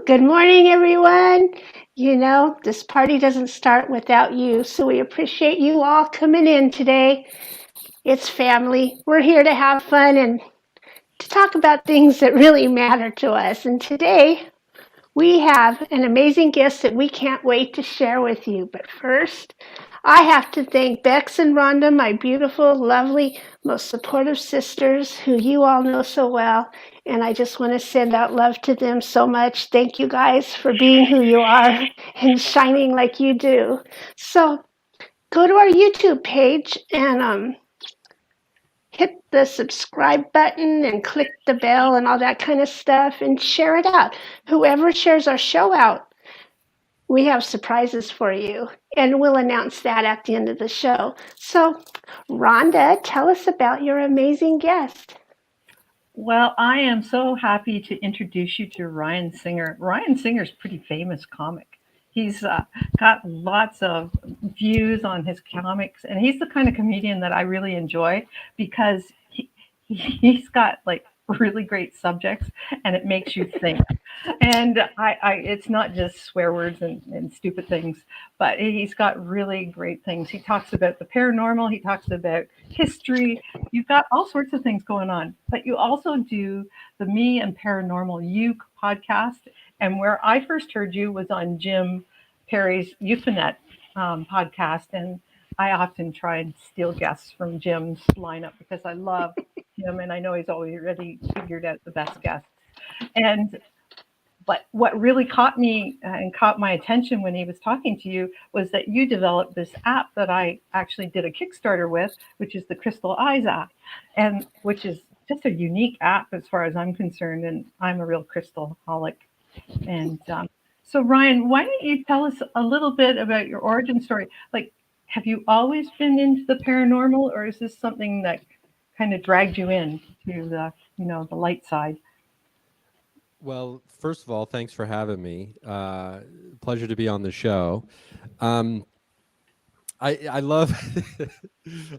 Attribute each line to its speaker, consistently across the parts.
Speaker 1: Good morning, everyone. This party doesn't start without you, so we appreciate you all coming in today. It's family. We're here to have fun and to talk about things that really matter to us. And today, we have an amazing guest that we can't wait to share with you. But first, I have to thank Bex and Rhonda, my beautiful, lovely, most supportive sisters who you all know so well. And I just want to send out love to them so much. Thank you guys for being who you are and shining like you do. So go to our YouTube page and hit the subscribe button and click the bell and all that kind of stuff and share it out. Whoever shares our show out, we have surprises for you, and we'll announce that at the end of the show. So, Rhonda, tell us about your amazing guest.
Speaker 2: Well, I am so happy to introduce you to Ryan Singer. Ryan Singer's a pretty famous comic. He's got lots of views on his comics, and he's the kind of comedian that I really enjoy because he's got like really great subjects, and it makes you think. And it's not just swear words and stupid things, but he's got really great things. He talks about the paranormal. He talks about history. You've got all sorts of things going on, but you also do the Me and Paranormal You podcast. And where I first heard you was on Jim Perry's Euphonet podcast. And I often try and steal guests from Jim's lineup because I love him and I know he's already figured out the best guests. But what really caught me and caught my attention when he was talking to you was that you developed this app that I actually did a Kickstarter with, which is the Crystal Eyes app, and which is just a unique app as far as I'm concerned. And I'm a real crystalholic. And so, Ryan, why don't you tell us a little bit about your origin story? Like, have you always been into the paranormal, or is this something that kind of dragged you in to the light side?
Speaker 3: Well, first of all, thanks for having me. Pleasure to be on the show. I love,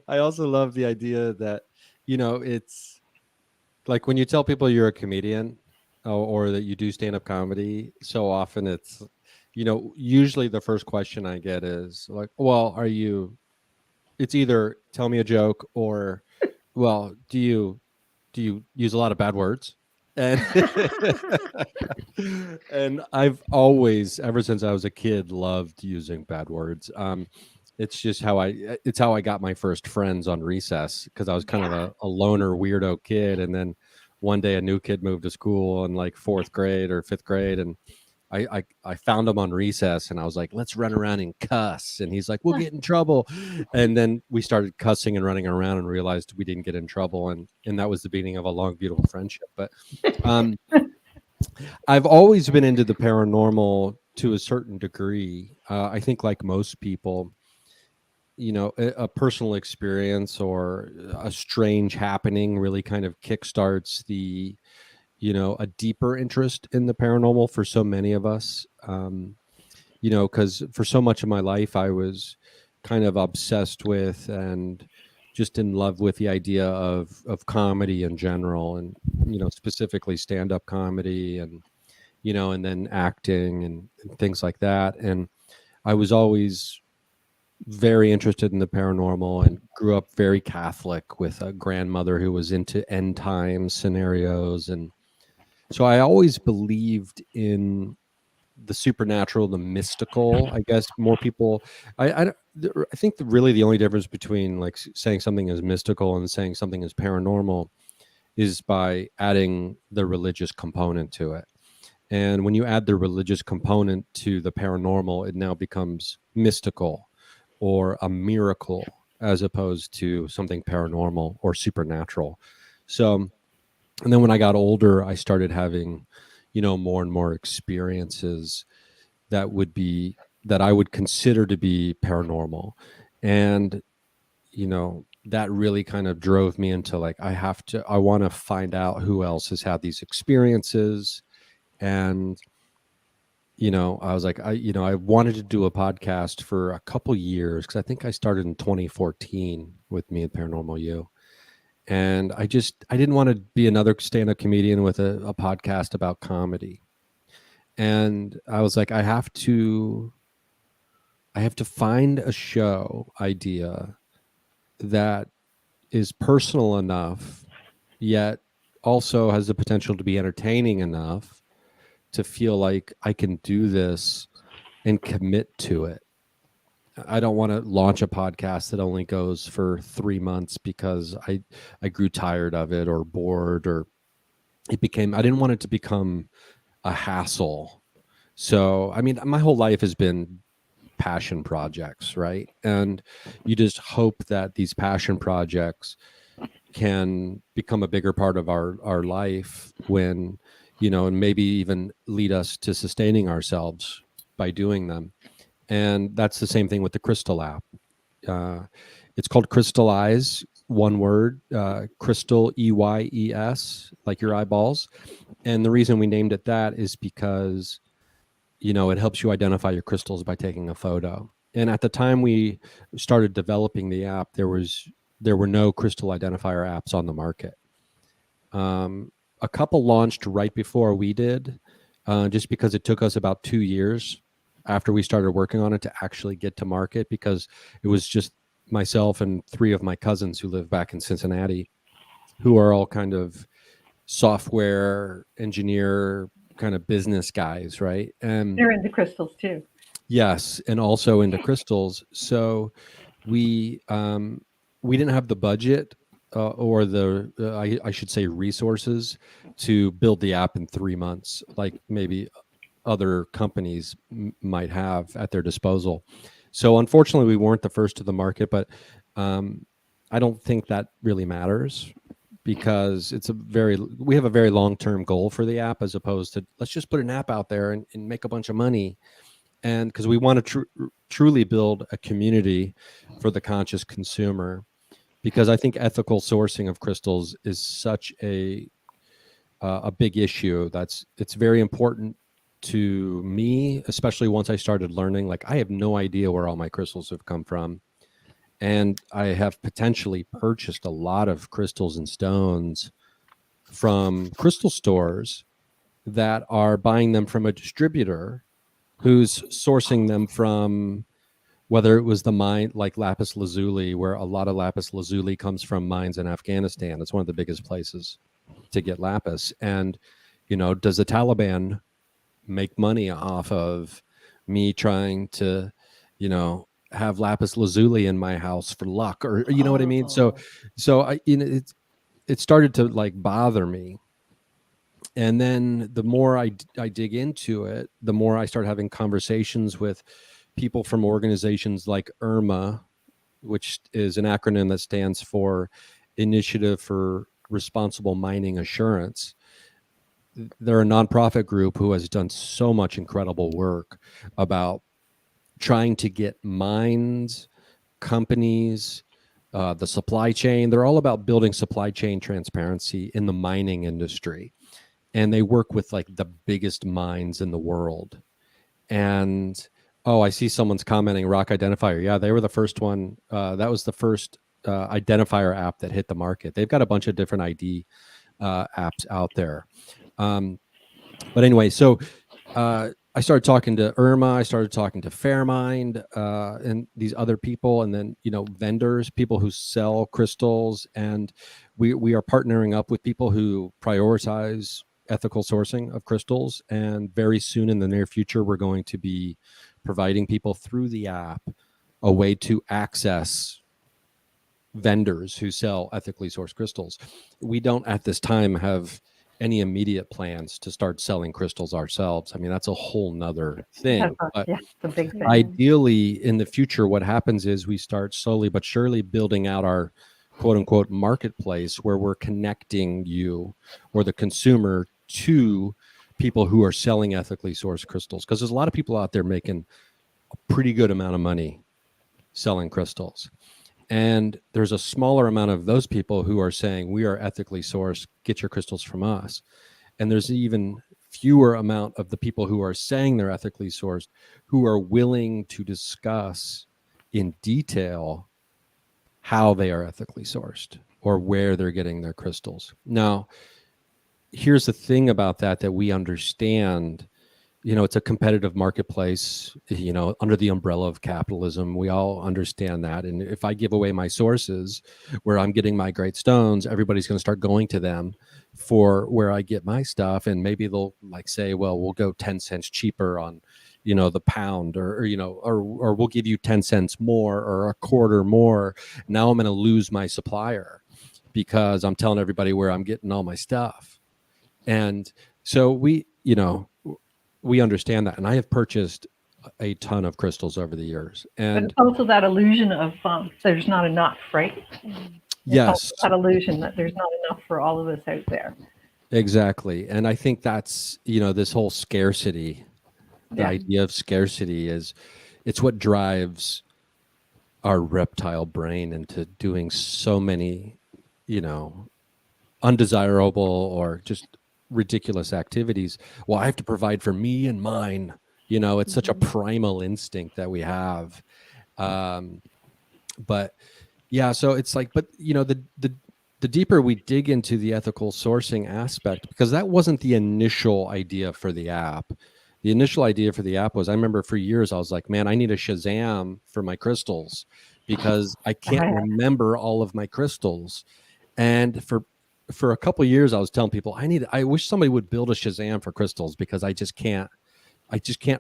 Speaker 3: I also love the idea that, it's like when you tell people you're a comedian or that you do stand-up comedy, so often it's, usually the first question I get is like, well, it's either tell me a joke or, well, do you use a lot of bad words? And and I've always, ever since I was a kid, loved using bad words. It's just how I got my first friends on recess, because I was kind of a loner weirdo kid. And then one day a new kid moved to school in like 4th grade or 5th grade, and I found him on recess, and I was like, let's run around and cuss. And he's like, we'll get in trouble. And then we started cussing and running around and realized we didn't get in trouble. And that was the beginning of a long, beautiful friendship. But I've always been into the paranormal to a certain degree. I think like most people, a personal experience or a strange happening really kind of kickstarts a deeper interest in the paranormal for so many of us. Because for so much of my life, I was kind of obsessed with and just in love with the idea of comedy in general, and, specifically stand-up comedy and, and then acting and things like that. And I was always very interested in the paranormal and grew up very Catholic with a grandmother who was into end time scenarios. And so I always believed in the supernatural, the mystical. I guess more people, I think really the only difference between like saying something is mystical and saying something is paranormal is by adding the religious component to it. And when you add the religious component to the paranormal, it now becomes mystical or a miracle as opposed to something paranormal or supernatural. So, and then when I got older, I started having, more and more experiences that I would consider to be paranormal. And, that really kind of drove me into like, I want to find out who else has had these experiences. And, I was like, I wanted to do a podcast for a couple years, because I think I started in 2014 with Me and Paranormal You. And I didn't want to be another stand-up comedian with a podcast about comedy. And I was like, I have to find a show idea that is personal enough, yet also has the potential to be entertaining enough to feel like I can do this and commit to it. I don't want to launch a podcast that only goes for 3 months because I grew tired of it or bored, or I didn't want it to become a hassle. So, I mean, my whole life has been passion projects, right? And you just hope that these passion projects can become a bigger part of our life when, and maybe even lead us to sustaining ourselves by doing them. And that's the same thing with the Crystal app. It's called Crystallize, one word, Crystal, EYES, like your eyeballs. And the reason we named it that is because, it helps you identify your crystals by taking a photo. And at the time we started developing the app, there were no crystal identifier apps on the market. A couple launched right before we did, just because it took us about 2 years after we started working on it to actually get to market, because it was just myself and 3 of my cousins who live back in Cincinnati, who are all kind of software engineer kind of business guys, right? And
Speaker 2: they're into crystals too.
Speaker 3: Yes, and also into crystals. So we didn't have the budget or the I should say resources to build the app in 3 months, like maybe other companies might have at their disposal. So unfortunately, we weren't the first to the market, but I don't think that really matters, because we have a very long-term goal for the app, as opposed to let's just put an app out there and make a bunch of money. And because we want to truly build a community for the conscious consumer, because I think ethical sourcing of crystals is such a big issue. It's very important to me, especially once I started learning. Like, I have no idea where all my crystals have come from, and I have potentially purchased a lot of crystals and stones from crystal stores that are buying them from a distributor who's sourcing them from, whether it was the mine like lapis lazuli, where a lot of lapis lazuli comes from mines in Afghanistan. It's one of the biggest places to get lapis. And, does the Taliban make money off of me trying to, have lapis lazuli in my house for luck, or you know what I mean? So I, it started to like bother me. And then the more I dig into it, the more I start having conversations with people from organizations like IRMA, which is an acronym that stands for Initiative for Responsible Mining Assurance. They're a nonprofit group who has done so much incredible work about trying to get mines, companies, the supply chain. They're all about building supply chain transparency in the mining industry. And they work with like the biggest mines in the world. And I see someone's commenting Rock Identifier. Yeah, they were the first one. That was the first identifier app that hit the market. They've got a bunch of different ID apps out there. But anyway, so I started talking to IRMA. I started talking to Fairmind and these other people, and then vendors, people who sell crystals, and we are partnering up with people who prioritize ethical sourcing of crystals. And very soon in the near future, we're going to be providing people through the app a way to access vendors who sell ethically sourced crystals. We don't at this time have any immediate plans to start selling crystals ourselves. I mean, that's a whole nother thing. But
Speaker 2: it's a big thing.
Speaker 3: Ideally, in the future, what happens is we start slowly but surely building out our quote unquote marketplace, where we're connecting you or the consumer to people who are selling ethically sourced crystals. Because there's a lot of people out there making a pretty good amount of money selling crystals. And there's a smaller amount of those people who are saying, we are ethically sourced, get your crystals from us. And there's even fewer amount of the people who are saying they're ethically sourced who are willing to discuss in detail how they are ethically sourced or where they're getting their crystals. Now, here's the thing about that we understand it's a competitive marketplace, under the umbrella of capitalism. We all understand that. And if I give away my sources where I'm getting my great stones, everybody's going to start going to them for where I get my stuff. And maybe they'll like say, well, we'll go 10 cents cheaper on, the pound, or we'll give you 10 cents more or a quarter more. Now I'm going to lose my supplier because I'm telling everybody where I'm getting all my stuff. And so we understand that. And I have purchased a ton of crystals over the years.
Speaker 2: But
Speaker 3: And
Speaker 2: it's also that illusion of there's not enough, right?
Speaker 3: yes,
Speaker 2: It's that illusion that there's not enough for all of us out there.
Speaker 3: exactly. And I think that's, this whole scarcity, the idea of scarcity it's what drives our reptile brain into doing so many, undesirable or just ridiculous activities. Well, I have to provide for me and mine. It's such a primal instinct that we have. But yeah, so it's like, but the deeper we dig into the ethical sourcing aspect, because that wasn't the initial idea for the app. The initial idea for the app was, I remember for years, I was like, man, I need a Shazam for my crystals because I can't remember all of my crystals. And for a couple of years, I was telling people, I wish somebody would build a Shazam for crystals because I just can't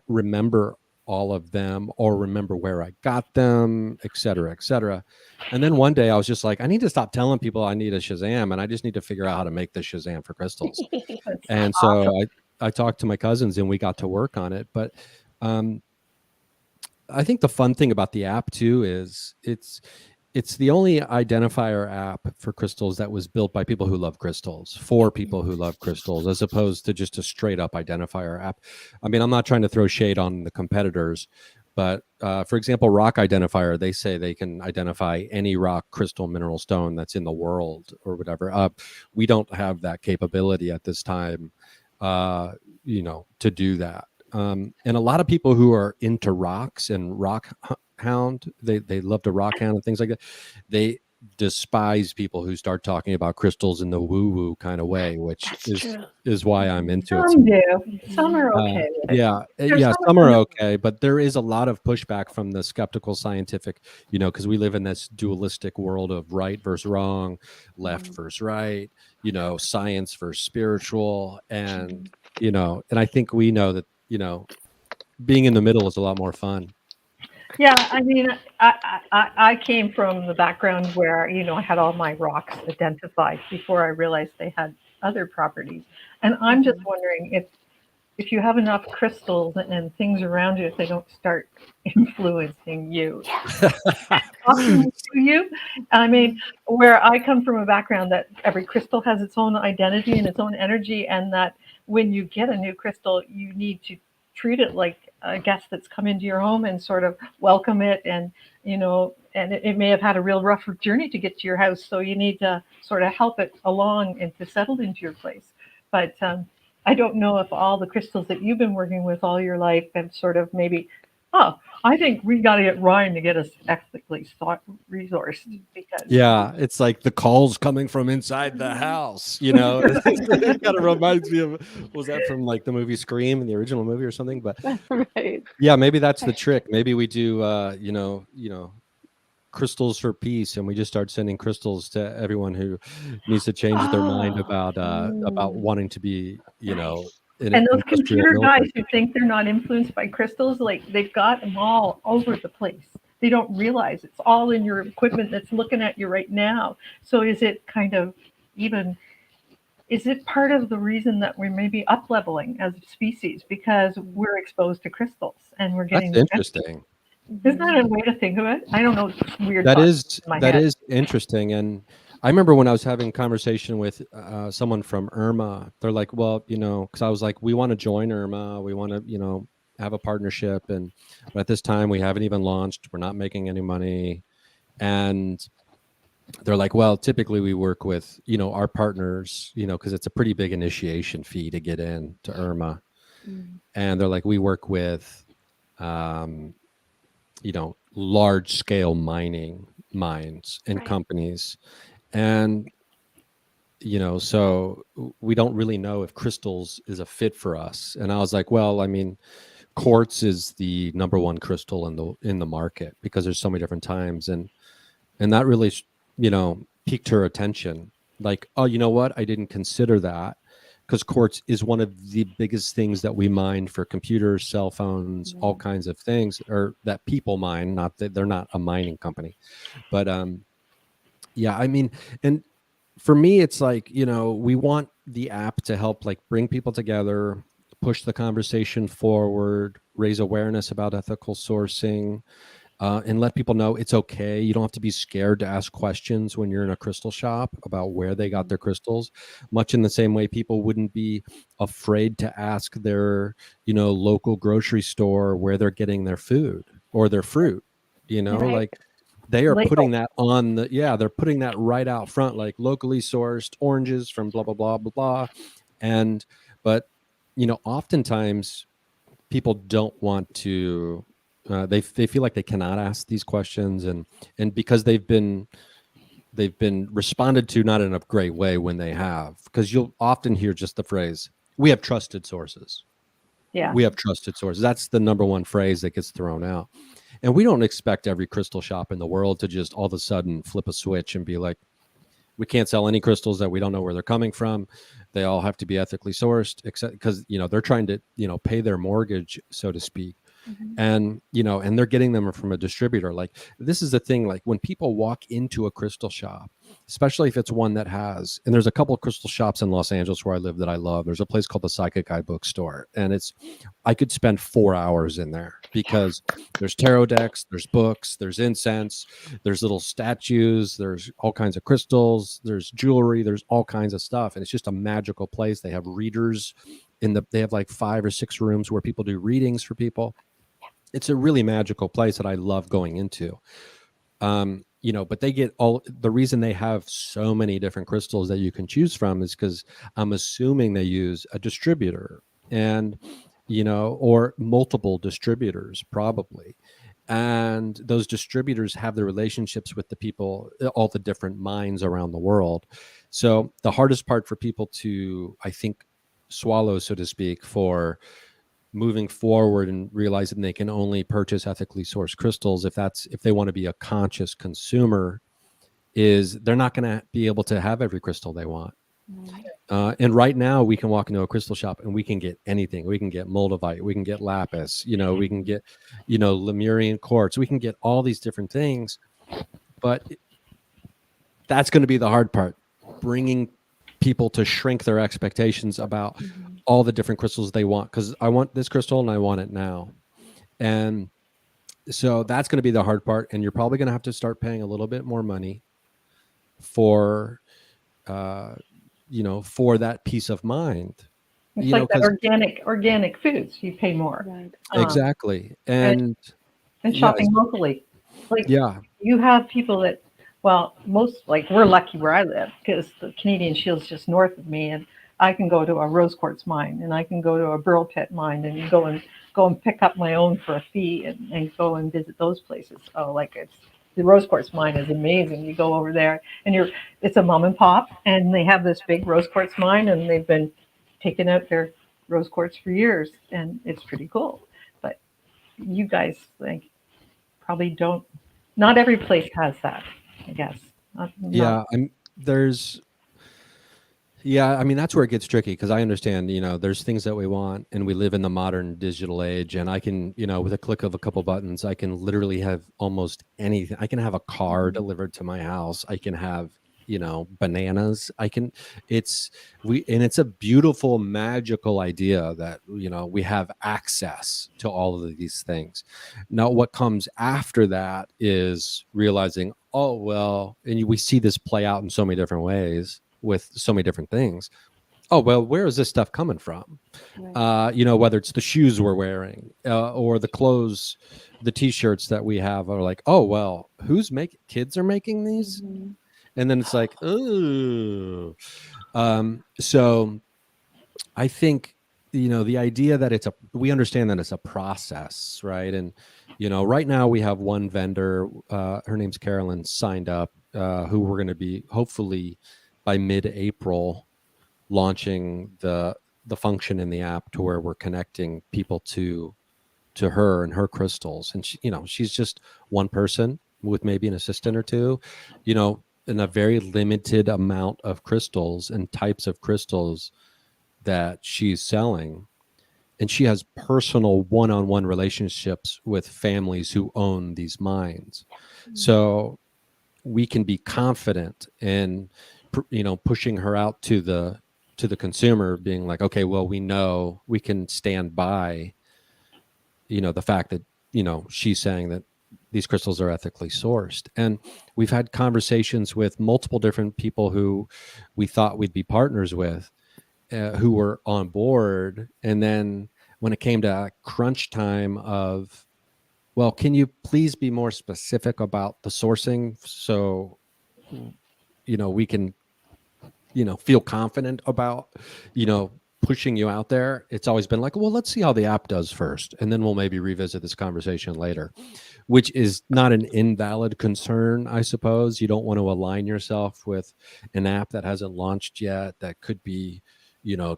Speaker 3: remember all of them or remember where I got them, et cetera, et cetera. And then one day I was just like, I need to stop telling people I need a Shazam and I just need to figure out how to make the Shazam for crystals. And so I talked to my cousins and we got to work on it. But I think the fun thing about the app too is it's the only identifier app for crystals that was built by people who love crystals, for people who love crystals, as opposed to just a straight up identifier app. I mean, I'm not trying to throw shade on the competitors, but for example, Rock Identifier, they say they can identify any rock, crystal, mineral, stone that's in the world or whatever. We don't have that capability at this time, to do that. And a lot of people who are into rocks and rock hound, they love to rock hound and things like that. They despise people who start talking about crystals in the woo-woo kind of way, which is why I'm into it.
Speaker 2: Some do. Some are okay.
Speaker 3: Some are okay, but there is a lot of pushback from the skeptical scientific, because we live in this dualistic world of right versus wrong, left versus right, science versus spiritual, and and I think we know that being in the middle is a lot more fun.
Speaker 2: Yeah, I mean, I came from the background where, I had all my rocks identified before I realized they had other properties. And I'm just wondering if you have enough crystals and things around you, if they don't start influencing you. Talking to you. I mean, where I come from a background that every crystal has its own identity and its own energy, and that when you get a new crystal, you need to treat it like a guest that's come into your home and sort of welcome it, and and it may have had a real rough journey to get to your house, so you need to sort of help it along and to settle into your place. But I don't know if all the crystals that you've been working with all your life have sort of maybe, I think we got to get Ryan to get us ethically resourced, because
Speaker 3: it's like the calls coming from inside the house. It kind of reminds me of, was that from like the movie Scream, in the original movie or something? But
Speaker 1: Right.
Speaker 3: yeah, maybe that's the trick. Maybe we do crystals for peace, and we just start sending crystals to everyone who needs to change their mind about wanting to be
Speaker 2: and those computer guys who think they're not influenced by crystals, like they've got them all over the place. They don't realize it's all in your equipment that's looking at you right now. So is it kind of is it part of the reason that we're maybe up leveling as a species because we're exposed to crystals and we're getting?
Speaker 3: That's interesting.
Speaker 2: Isn't that a way to think of it? I don't know. It's weird.
Speaker 3: That is interesting. And I remember when I was having a conversation with someone from IRMA, they're like, well, because I was like, we want to join IRMA. We want to, have a partnership. But at this time, we haven't even launched. We're not making any money. And they're like, well, typically we work with, our partners, because it's a pretty big initiation fee to get in to IRMA. And they're like, we work with, large scale mines and companies. And so we don't really know if crystals is a fit for us. And I was like, well, I mean, quartz is the number one crystal in the market because there's so many different times, and that really piqued her attention. Like, oh, you know what? I didn't consider that, because quartz is one of the biggest things that we mine for computers, cell phones, all kinds of things, or that people mine. Not that they're not a mining company, but yeah, I mean, and for me, it's like, we want the app to help like bring people together, push the conversation forward, raise awareness about ethical sourcing, and let people know it's okay. You don't have to be scared to ask questions when you're in a crystal shop about where they got their crystals, much in the same way people wouldn't be afraid to ask their, local grocery store where they're getting their food or their fruit,
Speaker 1: Right.
Speaker 3: like they are
Speaker 2: Label.
Speaker 3: putting that on they're putting that right out front, like locally sourced oranges from blah, blah, blah, blah, blah. But, oftentimes people don't want to, they feel like they cannot ask these questions, and because they've been responded to not in a great way when they have, because you'll often hear just the phrase, we have trusted sources.
Speaker 2: Yeah.
Speaker 3: We have trusted sources. That's the number one phrase that gets thrown out. And we don't expect every crystal shop in the world to just all of a sudden flip a switch and be like, we can't sell any crystals that we don't know where they're coming from. They all have to be ethically sourced, except because, they're trying to, pay their mortgage, so to speak. And, and they're getting them from a distributor. Like, this is the thing, like when people walk into a crystal shop, especially if it's one that has, and there's a couple of crystal shops in Los Angeles where I live that I love. There's a place called the Psychic Eye Bookstore, and I could spend 4 hours in there because there's tarot decks, there's books, there's incense, there's little statues, there's all kinds of crystals, there's jewelry, there's all kinds of stuff. And it's just a magical place. They have readers they have like 5 or 6 rooms where people do readings for people. It's a really magical place that I love going into. But they get the reason they have so many different crystals that you can choose from is because I'm assuming they use a distributor and, or multiple distributors probably. And those distributors have the relationships with the people, all the different mines around the world. So the hardest part for people to, I think, swallow, so to speak, for moving forward and realizing they can only purchase ethically sourced crystals if they want to be a conscious consumer, is they're not going to be able to have every crystal they want. And right now we can walk into a crystal shop and we can get anything. We can get moldavite, we can get lapis, we can get, Lemurian quartz, we can get all these different things. But that's going to be the hard part, bringing people to shrink their expectations about all the different crystals they want, because I want this crystal and I want it now. And so that's going to be the hard part, and you're probably going to have to start paying a little bit more money for for that peace of mind.
Speaker 2: It's like that organic foods, you pay more.
Speaker 1: Right.
Speaker 3: Exactly. And
Speaker 2: shopping locally. Like,
Speaker 3: yeah,
Speaker 2: you have people that, well, we're lucky where I live because the Canadian Shield's just north of me, and I can go to a rose quartz mine, and I can go to a burl pit mine, and go and pick up my own for a fee, and go and visit those places. Oh, the rose quartz mine is amazing. You go over there, and it's a mom and pop, and they have this big rose quartz mine, and they've been taking out their rose quartz for years, and it's pretty cool. But you guys probably don't. Not every place has that, I guess.
Speaker 3: Yeah, I mean, that's where it gets tricky, because I understand, there's things that we want, and we live in the modern digital age, and I can, with a click of a couple buttons, I can literally have almost anything. I can have a car delivered to my house. I can have, bananas. It's a beautiful, magical idea that, we have access to all of these things. Now, what comes after that is realizing, oh, well, and we see this play out in so many different ways with so many different things. Oh, well, where is this stuff coming from? Right. Whether it's the shoes we're wearing or the clothes, the T-shirts that we have are like, oh, well, kids are making these? And then it's like, oh. So I think, the idea that we understand that it's a process, right? And, right now we have one vendor, her name's Carolyn, signed up, who we're going to be hopefully by mid-April launching the function in the app to where we're connecting people to her and her crystals. And she, she's just one person with maybe an assistant or two, in a very limited amount of crystals and types of crystals that she's selling. And she has personal one-on-one relationships with families who own these mines. So we can be confident in, pushing her out to the consumer, being like, okay, well, we know we can stand by, the fact that, she's saying that these crystals are ethically sourced. And we've had conversations with multiple different people who we thought we'd be partners with, who were on board. And then when it came to crunch time of, well, can you please be more specific about the sourcing so, we can, feel confident about, pushing you out there? It's always been like, well, let's see how the app does first, and then we'll maybe revisit this conversation later, which is not an invalid concern, I suppose. You don't want to align yourself with an app that hasn't launched yet, that could be,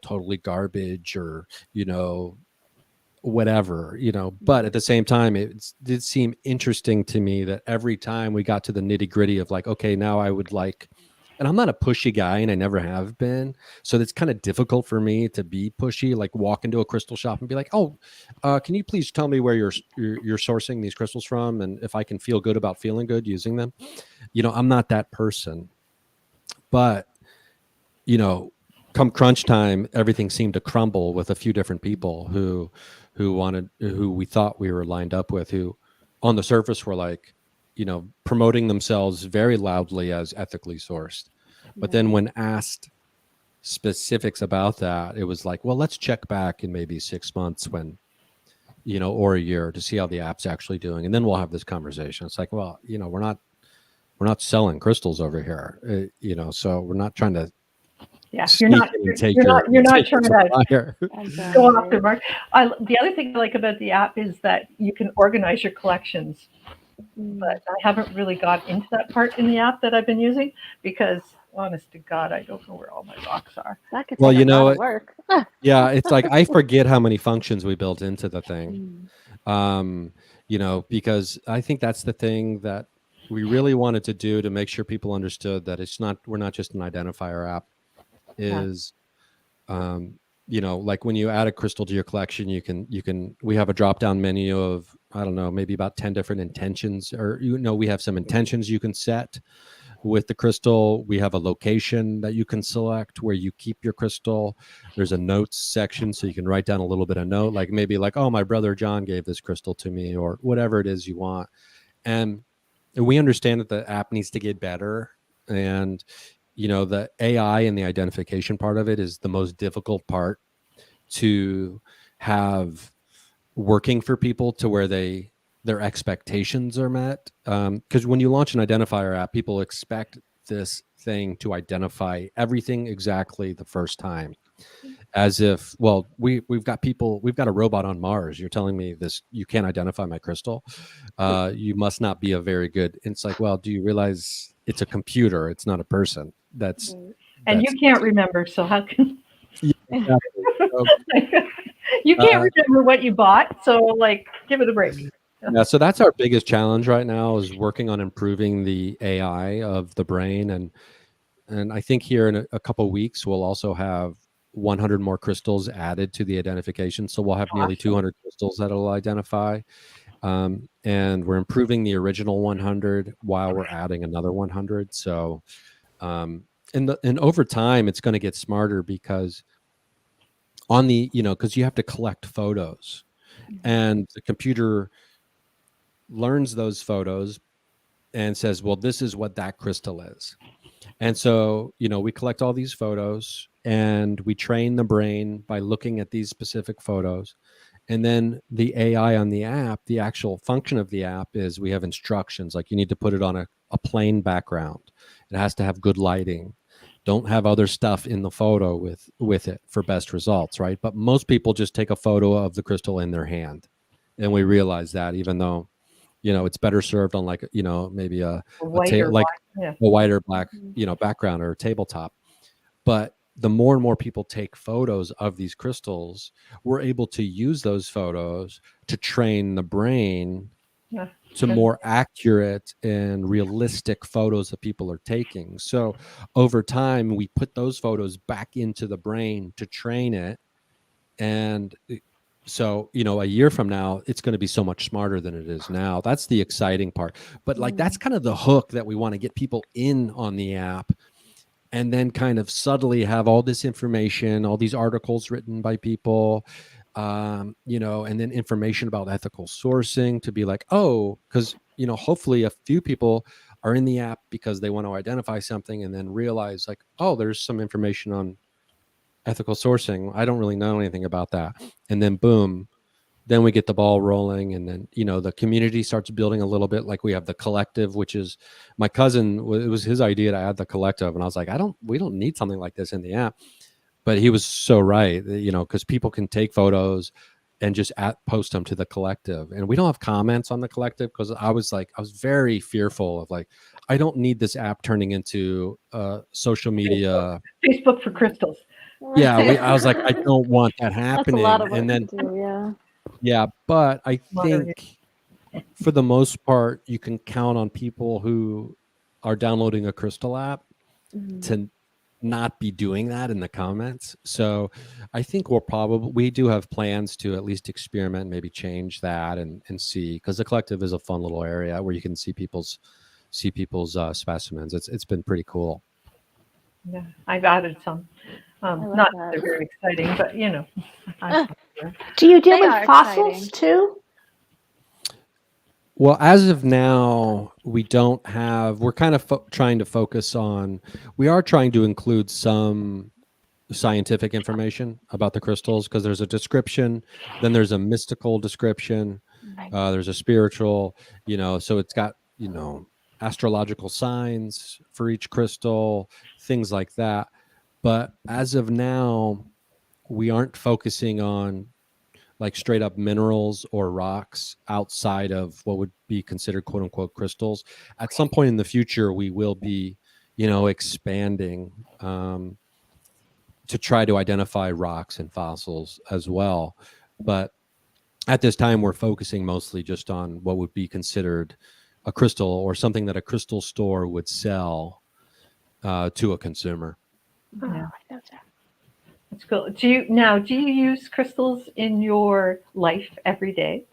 Speaker 3: totally garbage or, whatever, but at the same time, it did seem interesting to me that every time we got to the nitty gritty of like, okay, now I would like, and I'm not a pushy guy and I never have been. So it's kind of difficult for me to be pushy, like walk into a crystal shop and be like, oh, can you please tell me where you're sourcing these crystals from? And if I can feel good about feeling good using them, I'm not that person. But, come crunch time, everything seemed to crumble with a few different people who we thought we were lined up with, who on the surface were like, promoting themselves very loudly as ethically sourced. But then when asked specifics about that, it was like, well, let's check back in maybe 6 months when, or a year, to see how the app's actually doing. And then we'll have this conversation. It's like, well, we're not selling crystals over here, so we're not trying to.
Speaker 2: Yeah, you're not trying to go after Mark. The other thing I like about the app is that you can organize your collections. But I haven't really got into that part in the app that I've been using because, honest to God, I don't know where all my rocks are.
Speaker 1: That could take a lot of work.
Speaker 3: Yeah, it's like I forget how many functions we built into the thing. Because I think that's the thing that we really wanted to do to make sure people understood that we're not just an identifier app. Like when you add a crystal to your collection, we have a drop down menu of, I don't know, maybe about 10 different intentions, or, we have some intentions you can set with the crystal. We have a location that you can select where you keep your crystal. There's a notes section, so you can write down a little bit of note, like maybe like, oh, my brother John gave this crystal to me, or whatever it is you want. And we understand that the app needs to get better. And the AI and the identification part of it is the most difficult part to have working for people to where their expectations are met. Because when you launch an identifier app, people expect this thing to identify everything exactly the first time, as if, well, we've got a robot on Mars. You're telling me this, you can't identify my crystal. You must not be a very good. It's like, well, do you realize it's a computer? It's not a person. And
Speaker 2: you can't remember, so how can
Speaker 3: exactly.
Speaker 2: you can't remember what you bought, so like give it a break.
Speaker 3: Yeah, so that's our biggest challenge right now, is working on improving the AI of the brain, and I think here in a couple of weeks we'll also have 100 more crystals added to the identification, so we'll have nearly 200 crystals that will identify, and we're improving the original 100 while we're adding another 100. So and over time it's going to get smarter, because on the because you have to collect photos, and the computer learns those photos and says, well, this is what that crystal is. And so we collect all these photos and we train the brain by looking at these specific photos. And then the AI on the app, the actual function of the app is we have instructions, like you need to put it on a plain background. It has to have good lighting. Don't have other stuff in the photo with it for best results, right? But most people just take a photo of the crystal in their hand. And we realize that, even though, it's better served on like, maybe a
Speaker 2: Yeah.
Speaker 3: a white or black, background or tabletop. But the more and more people take photos of these crystals, we're able to use those photos to train the brain
Speaker 2: Yeah.
Speaker 3: to more accurate and realistic photos that people are taking. So over time, we put those photos back into the brain to train it. And so, a year from now, it's going to be so much smarter than it is now. That's the exciting part. But like, that's kind of the hook that we want to get people in on the app, and then kind of subtly have all this information, all these articles written by people, and then information about ethical sourcing to be like, oh, because, hopefully a few people are in the app because they want to identify something and then realize like, oh, there's some information on ethical sourcing. I don't really know anything about that. And then boom, then we get the ball rolling, and then the community starts building a little bit. Like we have the collective, which is my cousin, it was his idea to add the collective, and I was like, we don't need something like this in the app. But he was so right, because people can take photos and just post them to the collective, and we don't have comments on the collective, because I was very fearful of like, I don't need this app turning into social media
Speaker 2: Facebook for crystals.
Speaker 3: Yeah, I was like, I don't want that happening.
Speaker 4: That's a lot of work
Speaker 3: And then
Speaker 4: to do,
Speaker 3: yeah, but I
Speaker 2: Moderate.
Speaker 3: think for the most part, you can count on people who are downloading a crystal app to not be doing that in the comments. So I think we do have plans to at least experiment, maybe change that and see, because the collective is a fun little area where you can see people's specimens. It's been pretty cool.
Speaker 2: Yeah, I've added some.
Speaker 4: love
Speaker 2: Not
Speaker 4: that.
Speaker 2: they're very exciting, but
Speaker 1: Do you deal
Speaker 4: They
Speaker 1: with
Speaker 4: are
Speaker 1: fossils
Speaker 4: exciting.
Speaker 1: too?
Speaker 3: Well, as of now, we're kind of trying to focus on, we are trying to include some scientific information about the crystals, because there's a description, then there's a mystical description, there's a spiritual, so it's got, astrological signs for each crystal, things like that. But as of now, we aren't focusing on like straight up minerals or rocks outside of what would be considered quote unquote crystals. At some point in the future, we will be, expanding to try to identify rocks and fossils as well. But at this time, we're focusing mostly just on what would be considered a crystal, or something that a crystal store would sell to a consumer.
Speaker 1: Oh,
Speaker 2: Yeah.
Speaker 1: I love that.
Speaker 2: it's cool. Do you use crystals in your life every day?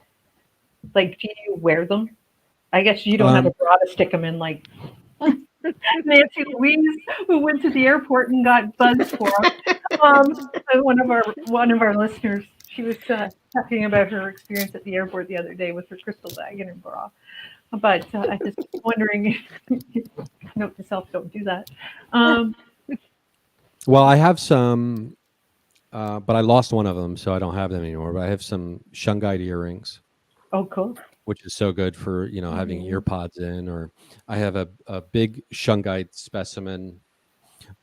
Speaker 2: Like, do you wear them? I guess you don't have a bra to stick them in, like Nancy Louise, who went to the airport and got buzzed for them. One of our listeners, she was talking about her experience at the airport the other day with her crystal bag and her bra. But I just wondering, note to self, don't do that.
Speaker 3: Well, I have some, but I lost one of them, so I don't have them anymore. But I have some shungite earrings.
Speaker 2: Oh, cool.
Speaker 3: Which is so good for, having ear pods in, or I have a big shungite specimen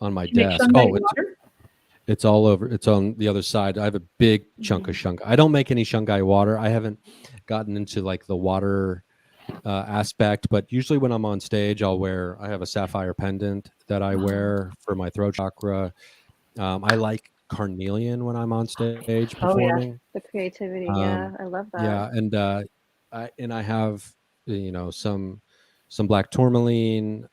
Speaker 3: on my desk. It's all over. It's on the other side. I have a big chunk of shungite. I don't make any shungite water. I haven't gotten into like the water aspect, but usually when I'm on stage, I have a sapphire pendant that I wear for my throat chakra. I like carnelian when I'm on stage performing.
Speaker 4: The creativity, I love that.
Speaker 3: Yeah, and I have some black tourmaline,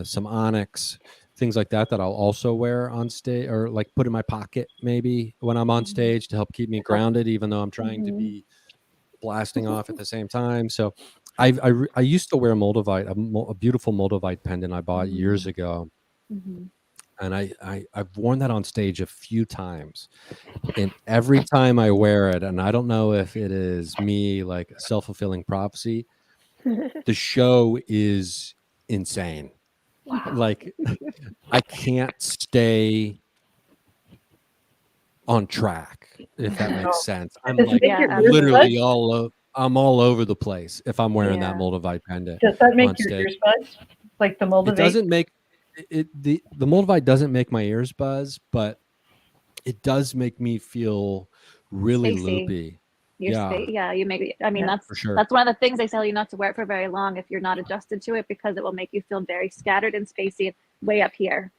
Speaker 3: some onyx, things like that I'll also wear on stage, or like put in my pocket maybe when I'm on stage to help keep me grounded, even though I'm trying to be blasting off at the same time. So I used to wear moldavite, a beautiful moldavite pendant I bought years ago. And I've worn that on stage a few times, and every time I wear it, and I don't know if it is me, like a self-fulfilling prophecy, the show is insane.
Speaker 1: Wow.
Speaker 3: Like I can't stay on track, if that makes sense. I'm like literally I'm all over the place if I'm wearing that moldavite pendant.
Speaker 2: Does that make your
Speaker 3: stage.
Speaker 2: ears buzz? Like the moldavite?
Speaker 3: It doesn't make the moldavite doesn't make my ears buzz, but it does make me feel really
Speaker 4: Spacey.
Speaker 3: loopy.
Speaker 4: your
Speaker 3: Yeah.
Speaker 4: state. Yeah, you make it. I mean,
Speaker 2: Yeah,
Speaker 4: that's
Speaker 3: for sure.
Speaker 4: that's one of the things they tell you not to wear it for very long if you're not adjusted to it, because it will make you feel very scattered and spacey way up here.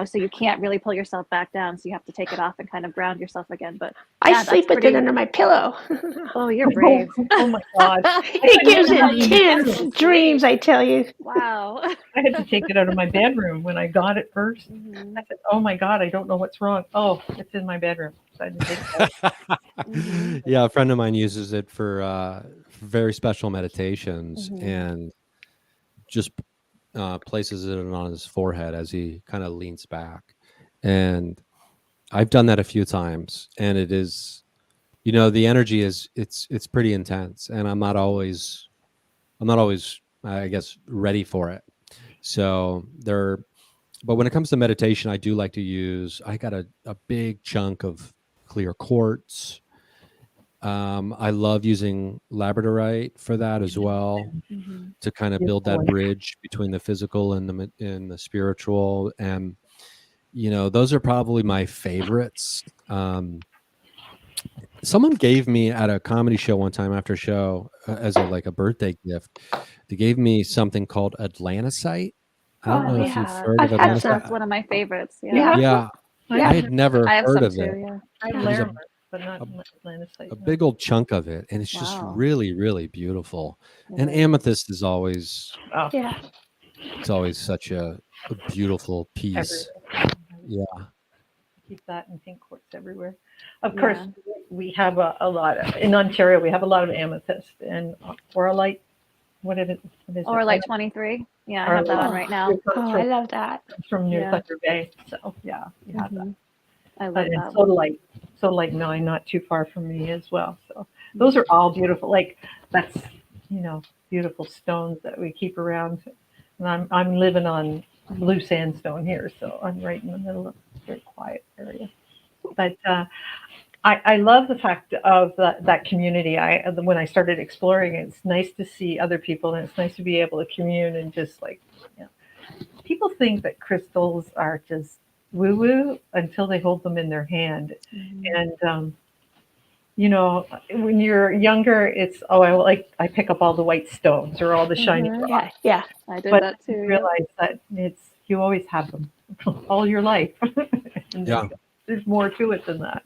Speaker 4: So you can't really pull yourself back down. So you have to take it off and kind of ground yourself again. But
Speaker 1: I
Speaker 4: yeah,
Speaker 1: sleep
Speaker 4: that's
Speaker 1: with it
Speaker 4: pretty.
Speaker 1: under my pillow.
Speaker 4: Oh, you're brave.
Speaker 2: Oh my God.
Speaker 1: It gives intense
Speaker 4: Brave.
Speaker 1: dreams, I tell you.
Speaker 4: Wow.
Speaker 2: I had to take it out of my bedroom when I got it first.
Speaker 4: Mhm.
Speaker 2: I said, oh my God, I don't know what's wrong. Oh, it's in my bedroom. So I had to take it out.
Speaker 4: Mhm.
Speaker 3: Yeah, a friend of mine uses it for very special meditations
Speaker 4: Mhm.
Speaker 3: and just places it on his forehead as he kind of leans back. And I've done that a few times, and it is, the energy is it's pretty intense, and I'm not always I guess ready for it. So but when it comes to meditation, I do like to use, I got a big chunk of clear quartz. I love using labradorite for that as well,
Speaker 4: Mhm.
Speaker 3: to kind of build that
Speaker 2: Beautiful.
Speaker 3: bridge between the physical and the spiritual. And those are probably my favorites. Someone gave me at a comedy show one time after a show, as a birthday gift. They gave me something called Atlanticite. I don't
Speaker 1: Oh,
Speaker 3: know if you've
Speaker 1: yeah.
Speaker 3: heard
Speaker 1: I've
Speaker 3: of
Speaker 1: had
Speaker 4: Yes,
Speaker 1: some.
Speaker 4: that's
Speaker 3: Atlanticite.
Speaker 4: one of my favorites.
Speaker 2: You
Speaker 4: Yeah.
Speaker 2: have
Speaker 3: Yeah,
Speaker 2: one?
Speaker 1: Yeah.
Speaker 3: I had never
Speaker 4: I have
Speaker 3: heard
Speaker 4: some
Speaker 3: of
Speaker 4: too.
Speaker 3: it.
Speaker 4: Yeah.
Speaker 2: I have
Speaker 3: There's
Speaker 2: Laramie, but not Atlantis.
Speaker 3: a big old chunk of it, and it's just
Speaker 4: Wow.
Speaker 3: really, really beautiful.
Speaker 4: It
Speaker 3: And
Speaker 4: is.
Speaker 3: amethyst is always
Speaker 2: Oh,
Speaker 1: Yeah.
Speaker 3: it's always such a beautiful piece.
Speaker 2: everywhere.
Speaker 3: Yeah.
Speaker 2: Keep that in pink quartz everywhere. Of course,
Speaker 4: Yeah.
Speaker 2: we have a lot in Ontario. We have a lot of amethyst and orlite. What is it?
Speaker 4: Or like 23. Yeah, I have that on right now.
Speaker 2: It
Speaker 1: Oh,
Speaker 2: comes
Speaker 1: I love that.
Speaker 2: from New
Speaker 4: Yeah.
Speaker 2: Thunder Bay. So yeah, we have that.
Speaker 4: Mhm. I love
Speaker 2: And
Speaker 4: that one.
Speaker 2: Sodalite 9, not too far from me as well. So those are all beautiful. Like that's beautiful stones that we keep around. And I'm living on blue sandstone here, so I'm right in the middle of a very quiet area. But I love the fact of that community. When I started exploring it, it's nice to see other people, and it's nice to be able to commune and just people think that crystals are just woo woo until they hold them in their hand.
Speaker 4: Mhm.
Speaker 2: And when you're younger, it's I pick up all the white stones or all the shiny
Speaker 4: Mhm.
Speaker 2: rocks.
Speaker 1: Yeah. Yeah.
Speaker 4: I did
Speaker 2: But
Speaker 4: that
Speaker 2: you
Speaker 4: too. Yeah.
Speaker 2: realize that you always have them all your life. And
Speaker 3: Yeah.
Speaker 2: there's more to it than that.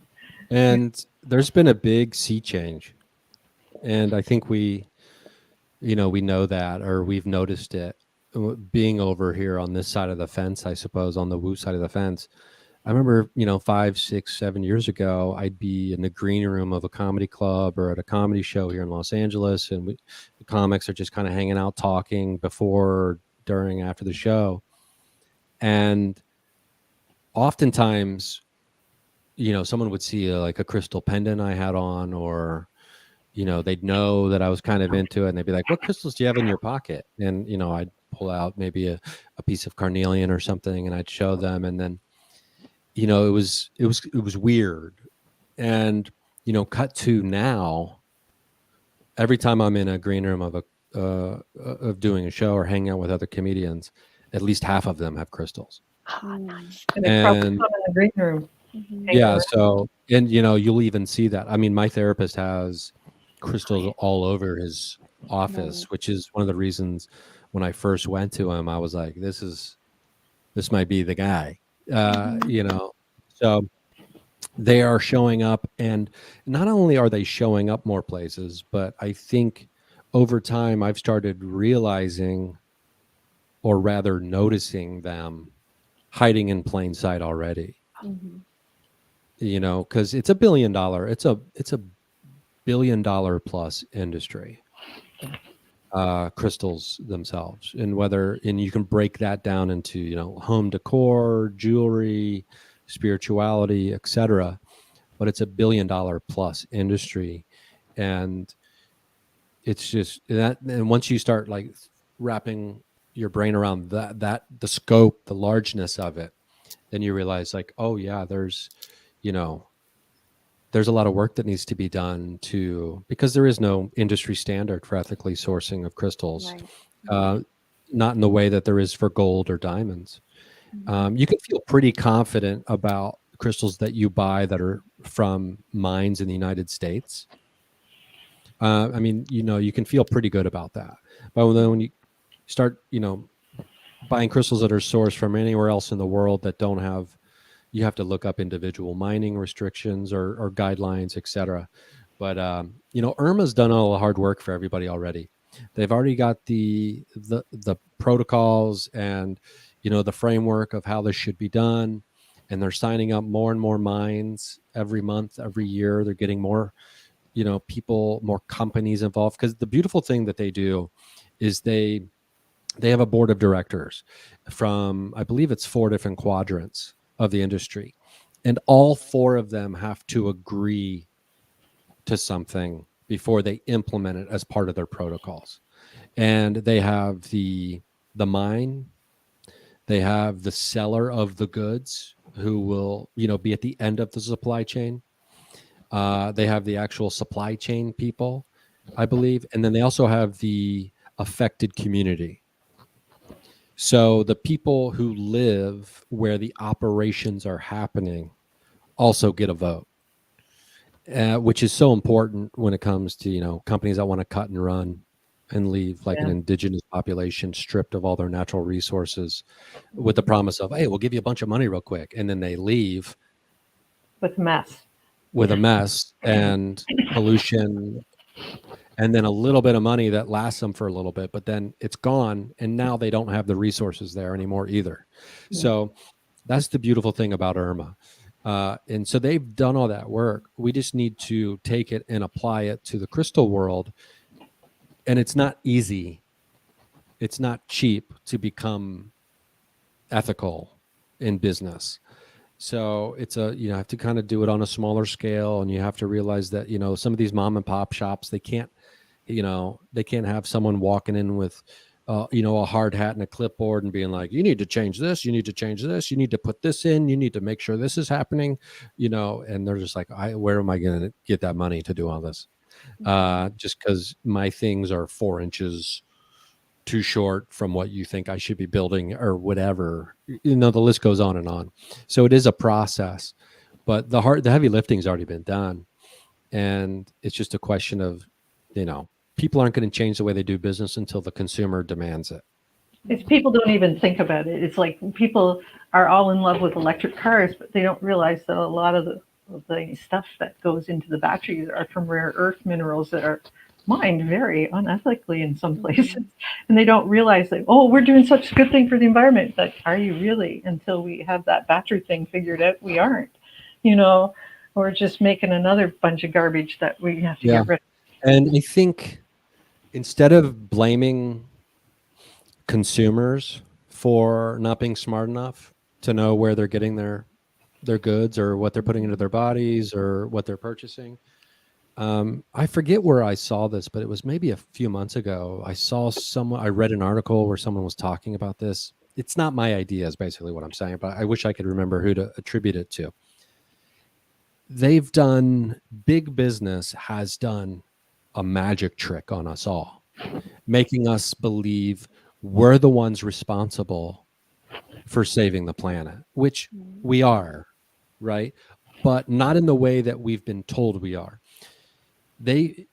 Speaker 3: And there's been a big sea change. And I think we know that, or we've noticed it being over here on this side of the fence, I suppose, on the woo side of the fence. I remember, 5, 6, 7 years ago, I'd be in the green room of a comedy club or at a comedy show here in Los Angeles. And the comics are just kind of hanging out, talking before, during, after the show. And oftentimes, someone would see a crystal pendant I had on, or, they'd know that I was kind of into it, and they'd be like, "What crystals do you have in your pocket?" And, I'd pull out maybe a piece of carnelian or something, and I'd show them. And then, it was weird. And, cut to now, every time I'm in a green room of doing a show or hanging out with other comedians, at least half of them have crystals.
Speaker 1: Oh, nice.
Speaker 2: And they probably
Speaker 3: And
Speaker 2: come in the green room.
Speaker 4: Mhm.
Speaker 2: hanging
Speaker 3: yeah,
Speaker 2: around.
Speaker 3: so, and you'll even see that. I mean, my therapist has crystals all over his office,
Speaker 4: Right.
Speaker 3: which is one of the reasons when I first went to him, I was like, this might be the guy. So they are showing up, and not only are they showing up more places, but I think over time I've started realizing, or rather noticing, them hiding in plain sight already.
Speaker 4: Mhm.
Speaker 3: Because it's a $1 billion plus industry, crystals themselves. And you can break that down into home decor, jewelry, spirituality, etc. But it's a $1 billion plus industry. And it's just that, and once you start wrapping your brain around that the scope, the largeness of it, then you realize oh yeah, there's a lot of work that needs to be done because there is no industry standard for ethically sourcing of crystals.
Speaker 4: Right.
Speaker 3: Not in the way that there is for gold or diamonds.
Speaker 4: Mhm.
Speaker 3: You can feel pretty confident about crystals that you buy that are from mines in the United States. I mean, you can feel pretty good about that. But then when you start, buying crystals that are sourced from anywhere else in the world that don't have, you have to look up individual mining restrictions or guidelines, etc. But IRMA's done all the hard work for everybody already. They've already got the protocols and the framework of how this should be done, and they're signing up more and more mines every month, every year. They're getting more people, more companies involved, because the beautiful thing that they do is they have a board of directors from, I believe it's 4 different quadrants of the industry, and all 4 of them have to agree to something before they implement it as part of their protocols. And they have the mine, they have the seller of the goods who will be at the end of the supply chain. They have the actual supply chain people, I believe, and then they also have the affected community. So the people who live where the operations are happening also get a vote, which is so important when it comes to companies that want to cut and run and leave like an indigenous population stripped of all their natural resources with the promise of, hey, we'll give you a bunch of money real quick, and then they leave
Speaker 2: with a
Speaker 3: mess and pollution, and then a little bit of money that lasts them for a little bit, but then it's gone, and now they don't have the resources there anymore either. So that's the beautiful thing about IRMA. And so they've done all that work. We just need to take it and apply it to the crystal world. And it's not easy. It's not cheap to become ethical in business. So it's you have to kind of do it on a smaller scale, and you have to realize that, some of these mom and pop shops, they can't have someone walking in with, a hard hat and a clipboard and being like, you need to change this, you need to change this, you need to put this in, you need to make sure this is happening, and they're just like, where am I going to get that money to do all this? Just because my things are 4 inches too short from what you think I should be building or whatever, the list goes on and on. So it is a process, but the heavy lifting's already been done. And it's just a question of, people aren't going to change the way they do business until the consumer demands it.
Speaker 2: It's people don't even think about it. It's like people are all in love with electric cars, but they don't realize that a lot of the stuff that goes into the batteries are from rare earth minerals that are mined very unethically in some places. And they don't realize that, we're doing such a good thing for the environment. But are you really? Until we have that battery thing figured out, we aren't. We're just making another bunch of garbage that we have to get rid of.
Speaker 3: And I think instead of blaming consumers for not being smart enough to know where they're getting their goods or what they're putting into their bodies or what they're purchasing, I forget where I saw this, but it was maybe a few months ago. I read an article where someone was talking about this. It's not my idea, is basically what I'm saying, but I wish I could remember who to attribute it to. Big business has done a magic trick on us all, making us believe we're the ones responsible for saving the planet, which we are, right? But not in the way that we've been told we are. They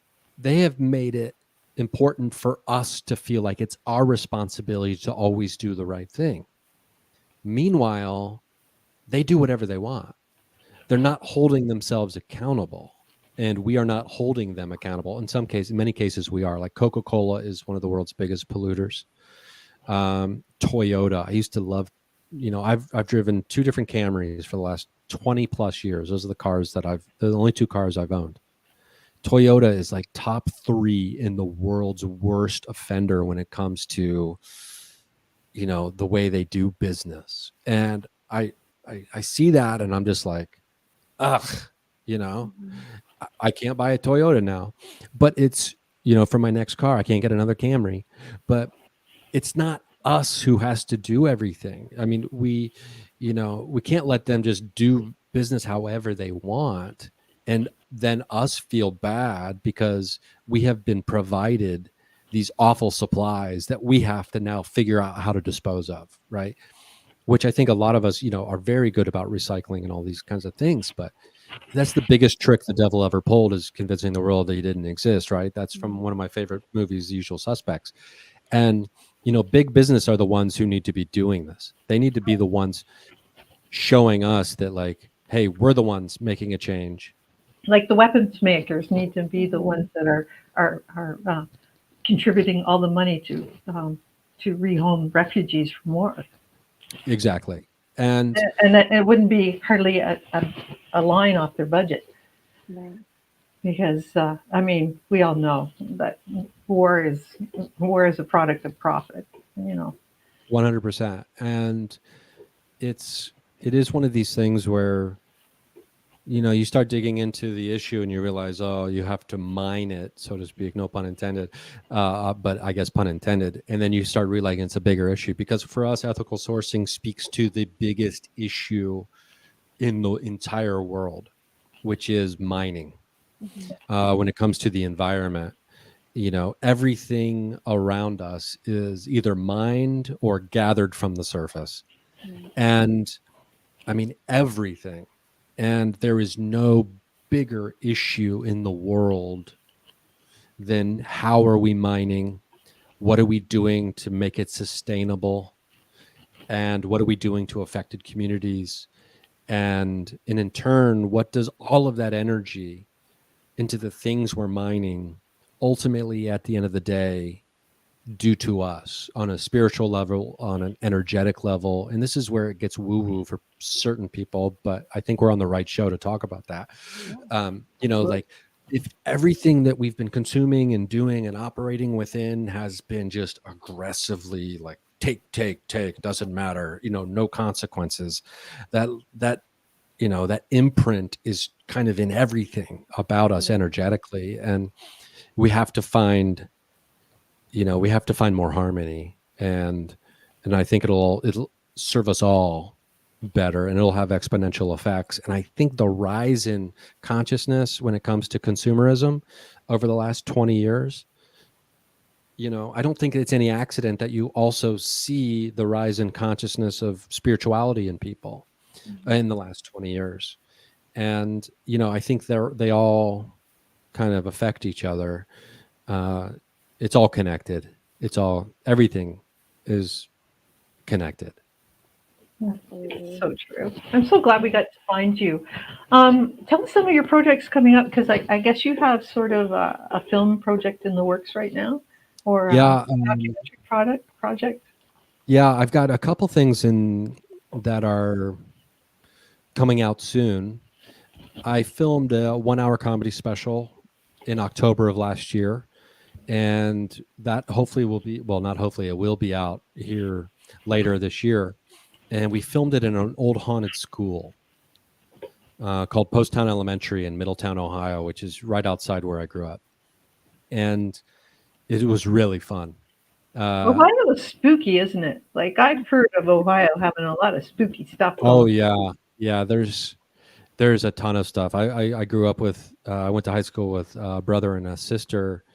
Speaker 3: have made it important for us to feel like it's our responsibility to always do the right thing. Meanwhile, they do whatever they want. They're not holding themselves accountable, and we are not holding them accountable. In many cases, we are. Like Coca-Cola is one of the world's biggest polluters. Toyota, I used to love, I've driven 2 different Camrys for the last 20 plus years. Those are they're the only 2 cars I've owned. Toyota is like top 3 in the world's worst offender when it comes to, the way they do business. And I see that and I'm just like, ugh, I can't buy a Toyota now, but it's, for my next car, I can't get another Camry, but it's not us who has to do everything. I mean, we can't let them just do business however they want and then us feel bad because we have been provided these awful supplies that we have to now figure out how to dispose of, right? Which I think a lot of us, are very good about recycling and all these kinds of things, but that's the biggest trick the devil ever pulled, is convincing the world that he didn't exist, right? That's from one of my favorite movies, The Usual Suspects. And, big business are the ones who need to be doing this. They need to be the ones showing us that, like, hey, we're the ones making a change.
Speaker 2: Like the weapons makers need to be the ones that are contributing all the money to rehome refugees from war.
Speaker 3: Exactly. And
Speaker 2: it wouldn't be hardly a line off their budget.
Speaker 4: Right.
Speaker 2: Because we all know that war is a product of profit.
Speaker 3: 100%. And it is one of these things where, you start digging into the issue and you realize, oh, you have to mine it, so to speak, no pun intended, but I guess pun intended. And then you start realizing it's a bigger issue, because for us, ethical sourcing speaks to the biggest issue in the entire world, which is mining. When it comes to the environment, everything around us is either mined or gathered from the surface. And I mean, everything. And there is no bigger issue in the world than how are we mining? What are we doing to make it sustainable? And what are we doing to affected communities? And in turn, what does all of that energy into the things we're mining ultimately at the end of the day do to us on a spiritual level, on an energetic level? And this is where it gets woo-woo for certain people, but I think we're on the right show to talk about that. Like, if everything that we've been consuming and doing and operating within has been just aggressively like take, doesn't matter, no consequences, that imprint is kind of in everything about us energetically. And we have to find more harmony, and I think it'll serve us all better, and it'll have exponential effects. And I think the rise in consciousness when it comes to consumerism over the last 20 years, I don't think it's any accident that you also see the rise in consciousness of spirituality in people in the last 20 years. And, I think they all kind of affect each other. It's all connected. Everything is connected.
Speaker 2: It's so true. I'm so glad we got to find you. Tell us some of your projects coming up, because I guess you have sort of a film project in the works right now, or a documentary project.
Speaker 3: Yeah, I've got a couple things that are coming out soon. I filmed a 1-hour comedy special in October of last year, and that hopefully will be, well, not hopefully, it will be out here later this year. And we filmed it in an old haunted school called Post Town Elementary in Middletown, Ohio, which is right outside where I grew up. And it was really fun.
Speaker 2: Ohio is spooky, isn't it? Like, I've heard of Ohio having a lot of spooky stuff.
Speaker 3: Oh, yeah. Yeah, there's a ton of stuff. I grew up with, I went to high school with a brother and a sister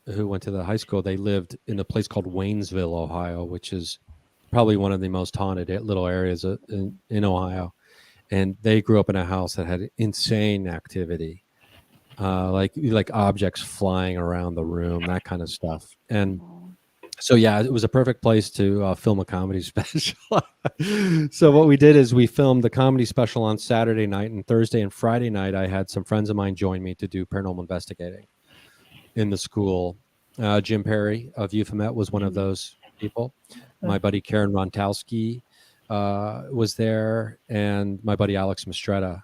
Speaker 3: who went to the high school. They lived in a place called Waynesville, Ohio, which is probably one of the most haunted little areas in Ohio. And they grew up in a house that had insane activity, like objects flying around the room, that kind of stuff. And so, yeah, it was a perfect place to film a comedy special. So what we did is we filmed the comedy special on Saturday night, and Thursday and Friday night, I had some friends of mine join me to do paranormal investigating in the school. Jim Perry of Euphemet was one of those people. My buddy Karen Rontowski was there, and my buddy Alex Mistretta.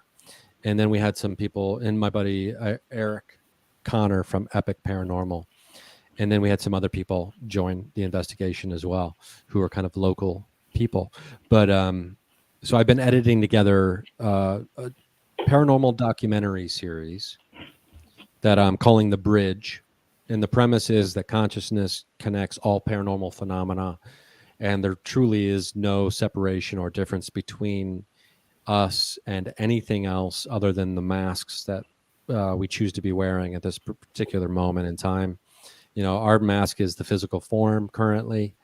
Speaker 3: And then we had some people, and my buddy Eric Connor from Epic Paranormal. And then we had some other people join the investigation as well, who are kind of local people. But so I've been editing together a paranormal documentary series that I'm calling The Bridge. And the premise is that consciousness connects all paranormal phenomena, and there truly is no separation or difference between us and anything else other than the masks that we choose to be wearing at this particular moment in time. Our mask is the physical form currently,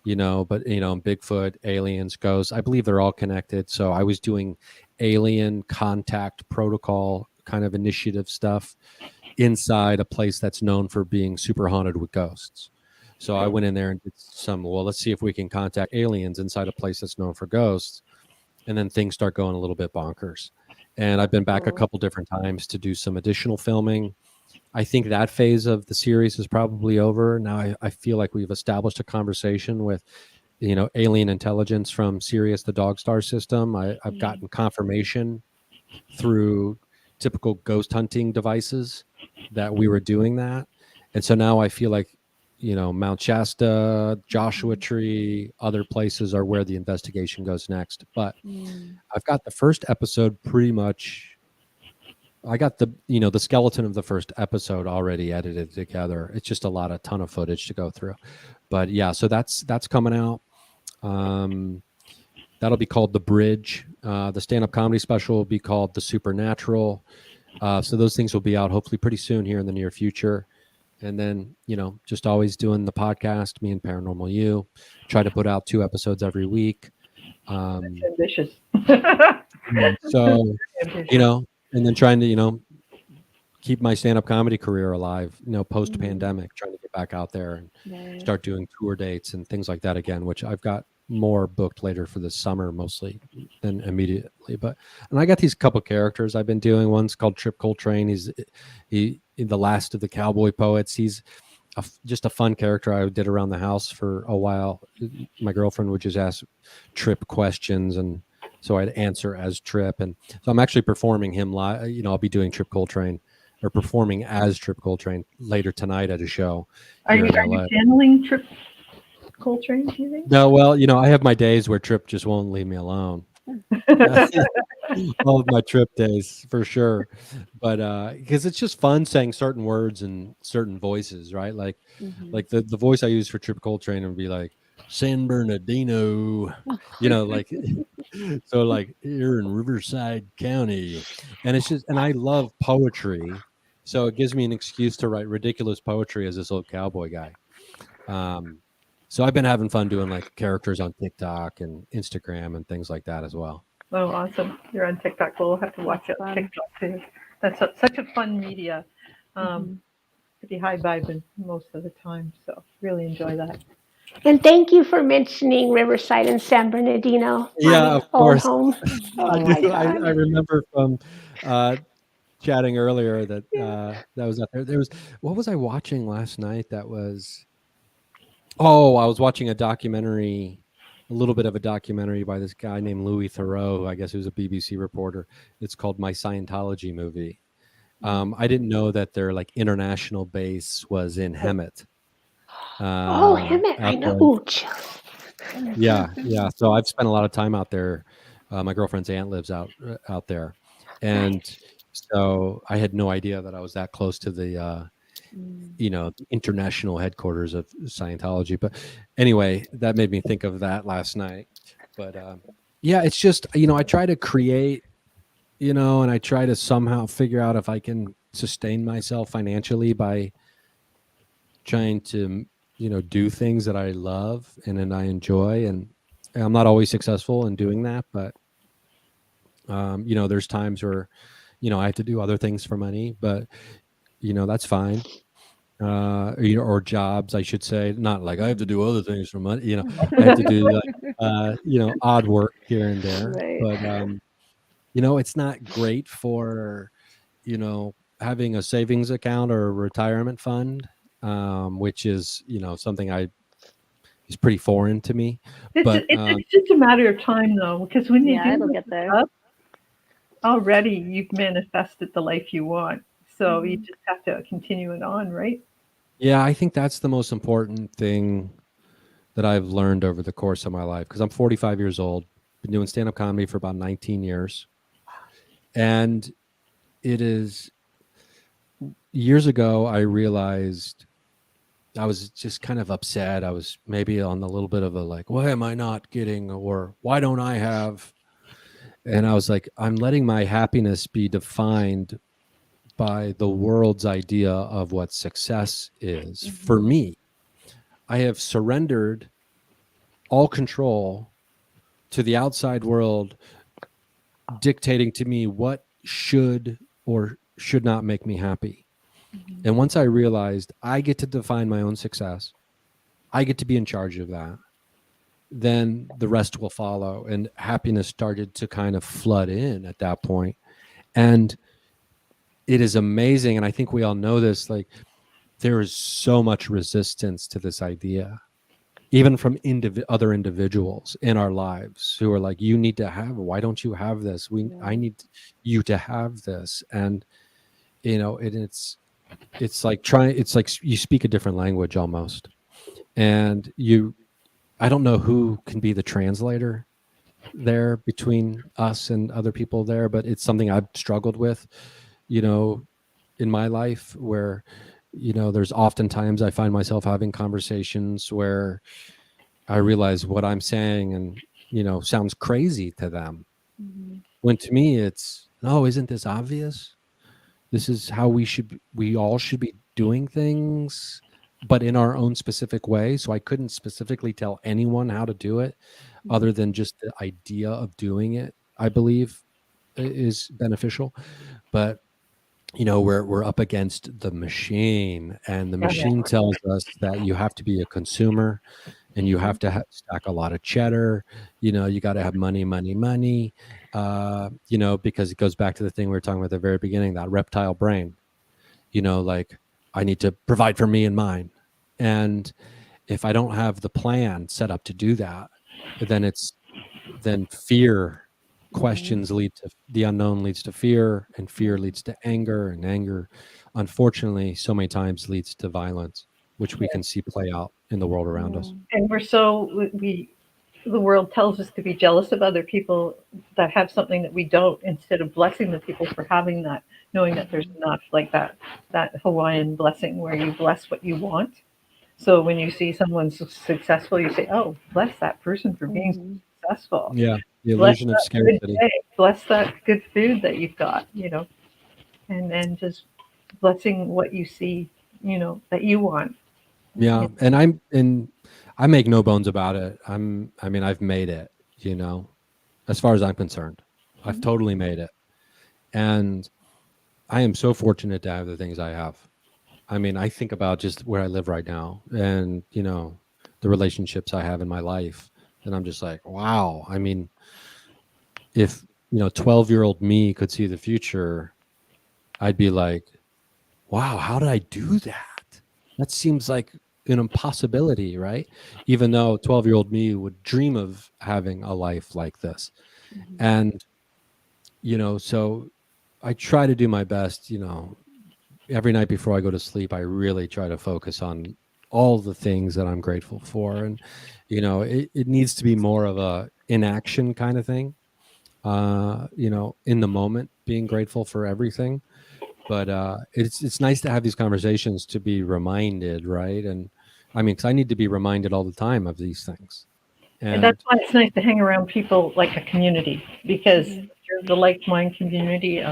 Speaker 3: but Bigfoot, aliens, ghosts, I believe they're all connected. So I was doing alien contact protocol kind of initiative stuff inside a place that's known for being super haunted with ghosts. So I went in there and did let's see if we can contact aliens inside a place that's known for ghosts. And then things start going a little bit bonkers. And I've been back a couple different times to do some additional filming. I think that phase of the series is probably over. Now I feel like we've established a conversation with, alien intelligence from Sirius, the dog star system. I've gotten confirmation through typical ghost hunting devices that we were doing that. And so now I feel like, Mount Shasta, Joshua Tree, other places are where the investigation goes next. But I've got the first episode pretty much. I got the skeleton of the first episode already edited together. It's just a ton of footage to go through. But yeah, so that's coming out. That'll be called The Bridge. The stand-up comedy special will be called The Supernatural. So those things will be out hopefully pretty soon here in the near future. And then, just always doing the podcast, Me and Paranormal You. Try to put out 2 episodes every week.
Speaker 2: That's ambitious.
Speaker 3: So, and then trying to, keep my stand-up comedy career alive, post-pandemic, trying to get back out there and start doing tour dates and things like that again, which I've got more booked later for the summer mostly than immediately. And I got these couple characters I've been doing. One's called Trip Coltrane. He's the last of the cowboy poets. He's just a fun character I did around the house for a while. My girlfriend would just ask Trip questions, and so I'd answer as Trip. And so I'm actually performing him live. I'll be doing Trip Coltrane or performing as Trip Coltrane later tonight at a show.
Speaker 2: Are you channeling Trip Coltrane, do you think?
Speaker 3: No, well, I have my days where Trip just won't leave me alone. All of my Trip days for sure. But because it's just fun saying certain words and certain voices, right? Like the voice I use for Trip Coltrane would be like San Bernardino, so like here in Riverside County. And it's just, and I love poetry. So it gives me an excuse to write ridiculous poetry as this old cowboy guy. So I've been having fun doing like characters on TikTok and Instagram and things like that as well.
Speaker 2: Oh, awesome. You're on TikTok. We'll have to watch it on TikTok too. That's such a fun media. Pretty high vibing most of the time. So really enjoy that.
Speaker 1: And thank you for mentioning Riverside and San Bernardino.
Speaker 3: Yeah, of course.
Speaker 1: Home.
Speaker 3: I remember from chatting earlier that that was out there. There was, what was I watching last night? That was, I was watching a little bit of a documentary by this guy named Louis Theroux. I guess he was a BBC reporter. It's called My Scientology Movie. I didn't know that their like international base was in Hemet.
Speaker 1: Hemet, I know.
Speaker 3: Yeah. So I've spent a lot of time out there. My girlfriend's aunt lives out there, and so I had no idea that I was that close to the international headquarters of Scientology. But anyway, that made me think of that last night. But it's just, I try to create, and I try to somehow figure out if I can sustain myself financially by trying to, do things that I love and I enjoy. And I'm not always successful in doing that, but there's times where, I have to do other things for money, but that's fine. Or jobs, I should say. Not like I have to do other things for money. I have to do like, odd work here and there.
Speaker 4: Right.
Speaker 3: But it's not great for, having a savings account or a retirement fund, which is, something is pretty foreign to me.
Speaker 2: It's just a matter of time, though, because when you
Speaker 4: it'll get there.
Speaker 2: Already you've manifested the life you want. So you just have to continue it on, right?
Speaker 3: Yeah, I think that's the most important thing that I've learned over the course of my life, because I'm 45 years old, been doing stand-up comedy for about 19 years. And it is years ago, I realized I was just kind of upset. I was maybe on a little bit of a like, why am I not getting, or why don't I have? And I was like, I'm letting my happiness be defined by the world's idea of what success is. For me, I have surrendered all control to the outside world dictating to me what should or should not make me happy. And once I realized I get to define my own success, I get to be in charge of that, then the rest will follow. And happiness started to kind of flood in at that point. And it is amazing. And I think we all know this, like there is so much resistance to this idea, even from other individuals in our lives who are like, you need to have, why don't you have this? I need you to have this. And, you know, it's like it's like you speak a different language almost. And I don't know who can be the translator there between us and other people there, but it's something I've struggled with, you know, in my life where, you know, there's oftentimes I find myself having conversations where I realize what I'm saying and, you know, sounds crazy to them. When to me it's, no, isn't this obvious? This is how we all should be doing things, but in our own specific way. So I couldn't specifically tell anyone how to do it other than just the idea of doing it, I believe is beneficial. But you know, we're up against the machine, and the machine tells us that you have to be a consumer and you have to stack a lot of cheddar. You know, you got to have money, you know, because it goes back to the thing we were talking about at the very beginning, that reptile brain, you know, like I need to provide for me and mine. And if I don't have the plan set up to do that, then fear, questions lead to the unknown, leads to fear, and fear leads to anger, and anger, unfortunately, so many times leads to violence, which we can see play out in the world around us.
Speaker 2: And the world tells us to be jealous of other people that have something that we don't, instead of blessing the people for having that, knowing that there's enough, like that Hawaiian blessing where you bless what you want. So when you see someone successful, you say, oh, bless that person for being successful.
Speaker 3: Yeah. The illusion of scarcity.
Speaker 2: Bless that good food that you've got, you know, and then just blessing what you see, you know, that you want.
Speaker 3: Yeah. And I make no bones about it. I've made it, you know, as far as I'm concerned. I've totally made it. And I am so fortunate to have the things I have. I mean, I think about just where I live right now and, you know, the relationships I have in my life. And I'm just like, wow. I mean, if, you know, 12-year-old me could see the future, I'd be like, wow, how did I do that? That seems like an impossibility, right? Even though 12-year-old me would dream of having a life like this. And, you know, so I try to do my best, you know, every night before I go to sleep, I really try to focus on all the things that I'm grateful for. And, you know, it needs to be more of a inaction kind of thing, you know, in the moment, being grateful for everything. But it's nice to have these conversations to be reminded, right? And I mean, because I need to be reminded all the time of these things.
Speaker 2: And that's why it's nice to hang around people like a community, because if you're the like-minded community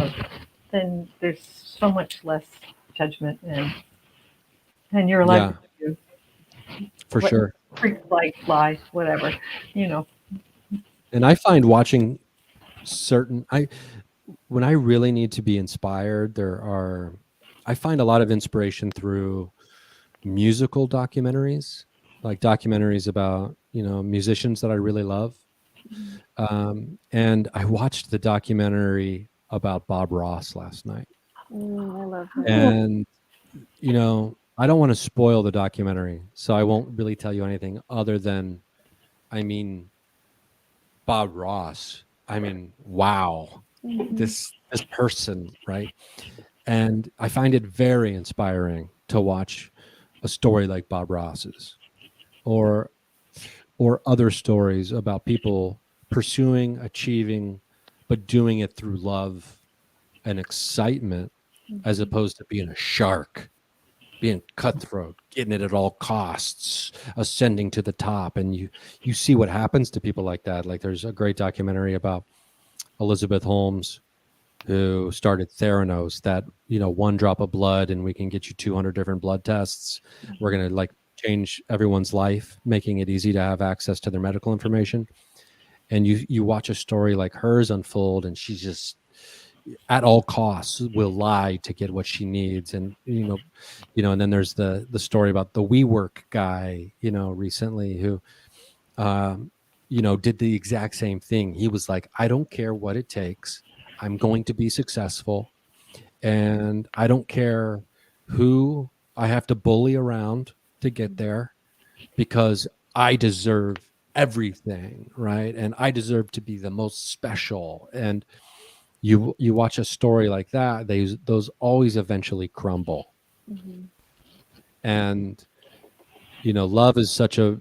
Speaker 2: then there's so much less judgment and you're allowed to do
Speaker 3: for sure.
Speaker 2: Freak, like, fly, whatever, you know.
Speaker 3: And I find watching when I really need to be inspired, I find a lot of inspiration through musical documentaries, like documentaries about, you know, musicians that I really love. And I watched the documentary about Bob Ross last night.
Speaker 4: I love him.
Speaker 3: And, you know, I don't want to spoil the documentary, so I won't really tell you anything other than, I mean, Bob Ross, I mean, wow, this person, right? And I find it very inspiring to watch a story like Bob Ross's or other stories about people pursuing, achieving, but doing it through love and excitement, as opposed to being a shark, being cutthroat, getting it at all costs, ascending to the top. And you see what happens to people like that. Like there's a great documentary about Elizabeth Holmes, who started Theranos, that, you know, one drop of blood and we can get you 200 different blood tests. We're going to like change everyone's life, making it easy to have access to their medical information. And you watch a story like hers unfold, and she's just at all costs will lie to get what she needs. And and then there's the story about the WeWork guy, recently, who did the exact same thing. He was like, I don't care what it takes, I'm going to be successful, and I don't care who I have to bully around to get there, because I deserve everything, right? And I deserve to be the most special. And you watch a story like that, those always eventually crumble.
Speaker 4: Mm-hmm.
Speaker 3: And love is such a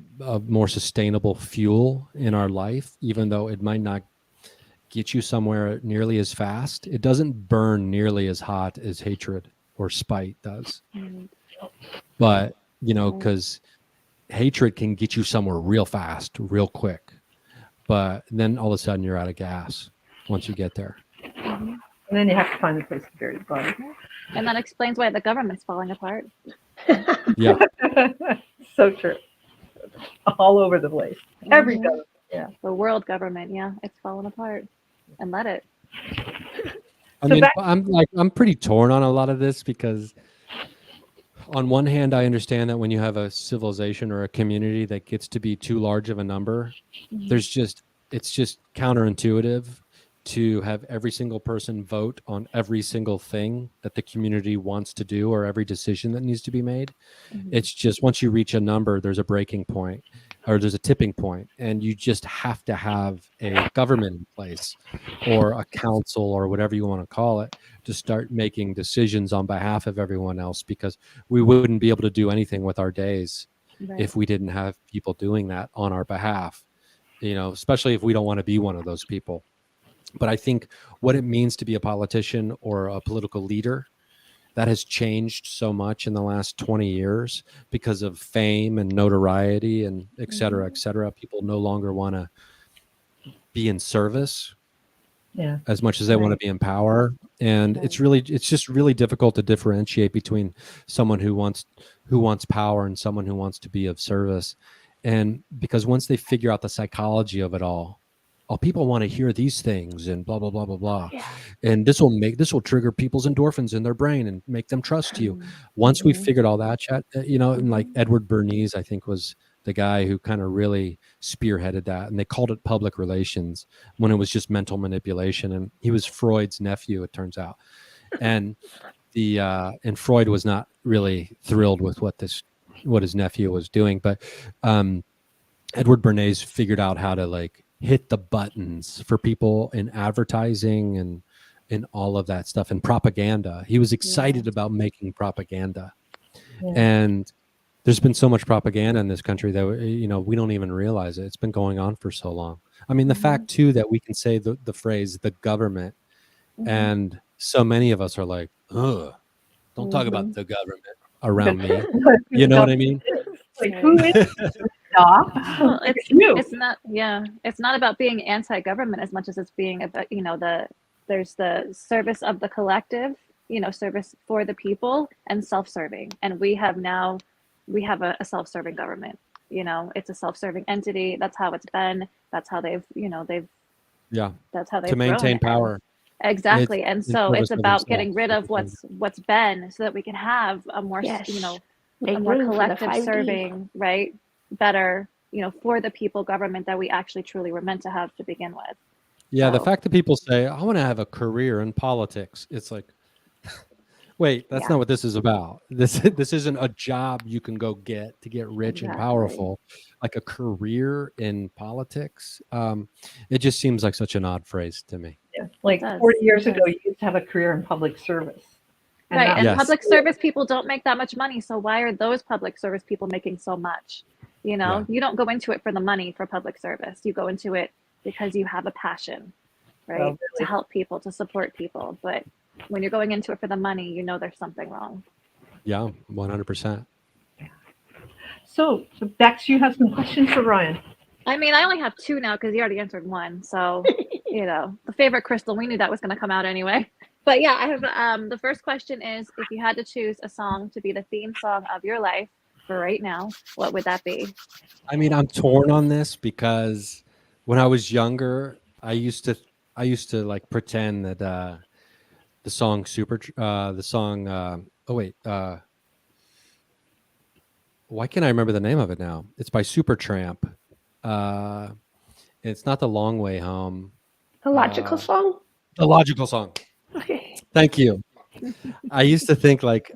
Speaker 3: more sustainable fuel in our life, even though it might not get you somewhere nearly as fast. It doesn't burn nearly as hot as hatred or spite does.
Speaker 4: Mm-hmm.
Speaker 3: But because hatred can get you somewhere real fast, real quick, but then all of a sudden you're out of gas once you get there.
Speaker 4: Mm-hmm.
Speaker 2: And then you have to find a place to bury the body.
Speaker 4: And that explains why the government's falling apart.
Speaker 3: Yeah.
Speaker 2: So true. All over the place. Every government. Yeah.
Speaker 4: The world government, yeah, it's falling apart. And let it.
Speaker 3: I mean, I'm pretty torn on a lot of this, because on one hand, I understand that when you have a civilization or a community that gets to be too large of a number,
Speaker 4: Mm-hmm.
Speaker 3: it's just counterintuitive to have every single person vote on every single thing that the community wants to do, or every decision that needs to be made.
Speaker 4: Mm-hmm.
Speaker 3: It's just, once you reach a number, there's a breaking point, or there's a tipping point, and you just have to have a government in place, or a council, or whatever you want to call it, to start making decisions on behalf of everyone else, because we wouldn't be able to do anything with our days
Speaker 4: Right.
Speaker 3: if we didn't have people doing that on our behalf, especially if we don't want to be one of those people. But I think what it means to be a politician or a political leader, that has changed so much in the last 20 years because of fame and notoriety and et cetera, et cetera. People no longer want to be in service as much as they want to be in power. And it's just really difficult to differentiate between someone who wants power and someone who wants to be of service. And because once they figure out the psychology of it all, people want to hear these things and blah, blah, blah, blah, blah.
Speaker 1: Yeah.
Speaker 3: And this will trigger people's endorphins in their brain and make them trust you. Once we figured all that chat, and like Edward Bernays, I think, was the guy who kind of really spearheaded that. And they called it public relations when it was just mental manipulation. And he was Freud's nephew, it turns out. And and Freud was not really thrilled with what his nephew was doing. But Edward Bernays figured out how to hit the buttons for people in advertising and in all of that stuff, and propaganda. He was excited about making propaganda. Yeah. And there's been so much propaganda in this country that, we don't even realize it. It's been going on for so long. I mean, the fact too, that we can say the phrase, the government, and so many of us are like, ugh, don't talk about the government around me. You know what I mean?
Speaker 2: Like, who is stop?
Speaker 4: Well, it's not. Yeah, it's not about being anti-government as much as it's being about there's the service of the collective, service for the people, and self-serving. And we have a self-serving government. It's a self-serving entity. That's how it's been. That's how they've that's how they've
Speaker 3: to maintain power.
Speaker 4: Exactly. And so it's about getting rid of what's been, so that we can have a more a more collective serving, right? Better, for the people government that we actually truly were meant to have to begin with.
Speaker 3: Yeah, the fact that people say, I want to have a career in politics, it's like, wait, that's not what this is about. This isn't a job you can go get to get rich and powerful. Like a career in politics. It just seems like such an odd phrase to me.
Speaker 2: Yeah. Like 40 years ago, you used to have a career in public service.
Speaker 4: And public service people don't make that much money. So why are those public service people making so much? You don't go into it for the money for public service. You go into it because you have a passion, right? Really? To help people, to support people. But when you're going into it for the money, there's something wrong.
Speaker 3: Yeah, 100%.
Speaker 2: So Bex, you have some questions for Ryan.
Speaker 4: I mean, I only have two now because you already answered one. So, the favorite crystal, we knew that was going to come out anyway. But yeah, I have the first question is, if you had to choose a song to be the theme song of your life, for right now, what would that be?
Speaker 3: I mean, I'm torn on this because when I was younger, I used to like pretend that the song why can't I remember the name of it now? It's by Supertramp. Uh, it's not The Long Way Home.
Speaker 1: A logical song?
Speaker 3: The Logical Song.
Speaker 1: Okay.
Speaker 3: Thank you. I used to think like,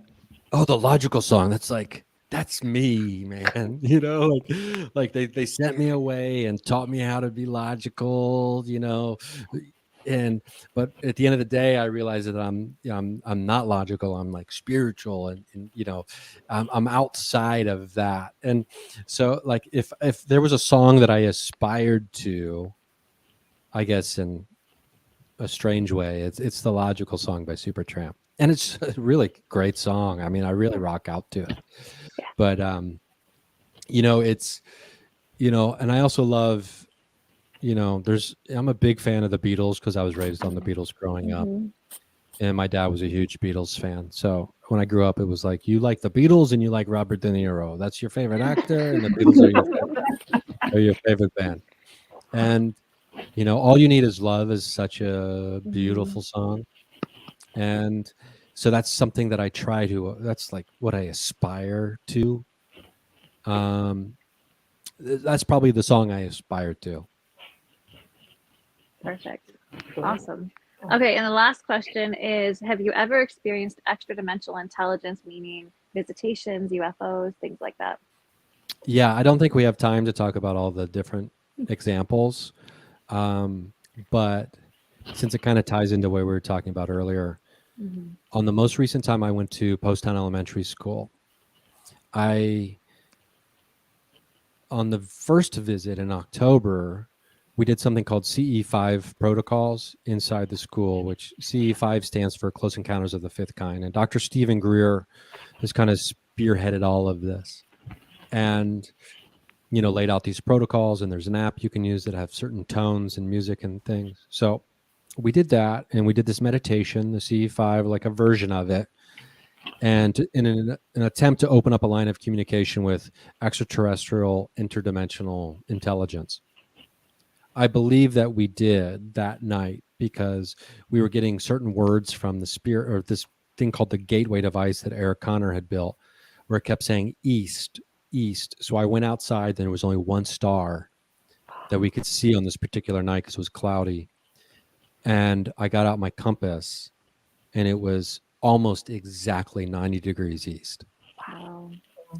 Speaker 3: oh, the Logical Song. That's me, man. You know, like they sent me away and taught me how to be logical. You know, but at the end of the day, I realized that I'm not logical. I'm like spiritual, and you know, I'm outside of that. And so, like, if there was a song that I aspired to, I guess in a strange way, it's the Logical Song by Supertramp, and it's a really great song. I mean, I really rock out to it.
Speaker 1: Yeah.
Speaker 3: But you know, it's, you know, and I also love, you know, I'm a big fan of the Beatles because I was raised on the Beatles growing up, and my dad was a huge Beatles fan. So when I grew up, it was like, you like the Beatles and you like Robert De Niro. That's your favorite actor, and the Beatles are your favorite band. And you know, All You Need Is Love is such a beautiful song. And so that's something that I try to, that's like what I aspire to. That's probably the song I aspire to.
Speaker 4: Perfect. Awesome. Okay, and the last question is, have you ever experienced extra dimensional intelligence, meaning visitations, UFOs, things like that?
Speaker 3: Yeah, I don't think we have time to talk about all the different examples. But since it kind of ties into what we were talking about earlier, on the most recent time I went to Poasttown Elementary School, on the first visit in October, we did something called CE5 protocols inside the school, which CE5 stands for Close Encounters of the Fifth Kind. And Dr. Stephen Greer has kind of spearheaded all of this. And you know, laid out these protocols, and there's an app you can use that have certain tones and music and things. So we did that, and we did this meditation, the CE5, like a version of it, and in an attempt to open up a line of communication with extraterrestrial interdimensional intelligence. I believe that we did that night because we were getting certain words from the spirit, or this thing called the gateway device that Eric Connor had built, where it kept saying east. So I went outside, and there was only one star that we could see on this particular night because it was cloudy. And I got out my compass, and it was almost exactly 90 degrees east.
Speaker 4: Wow.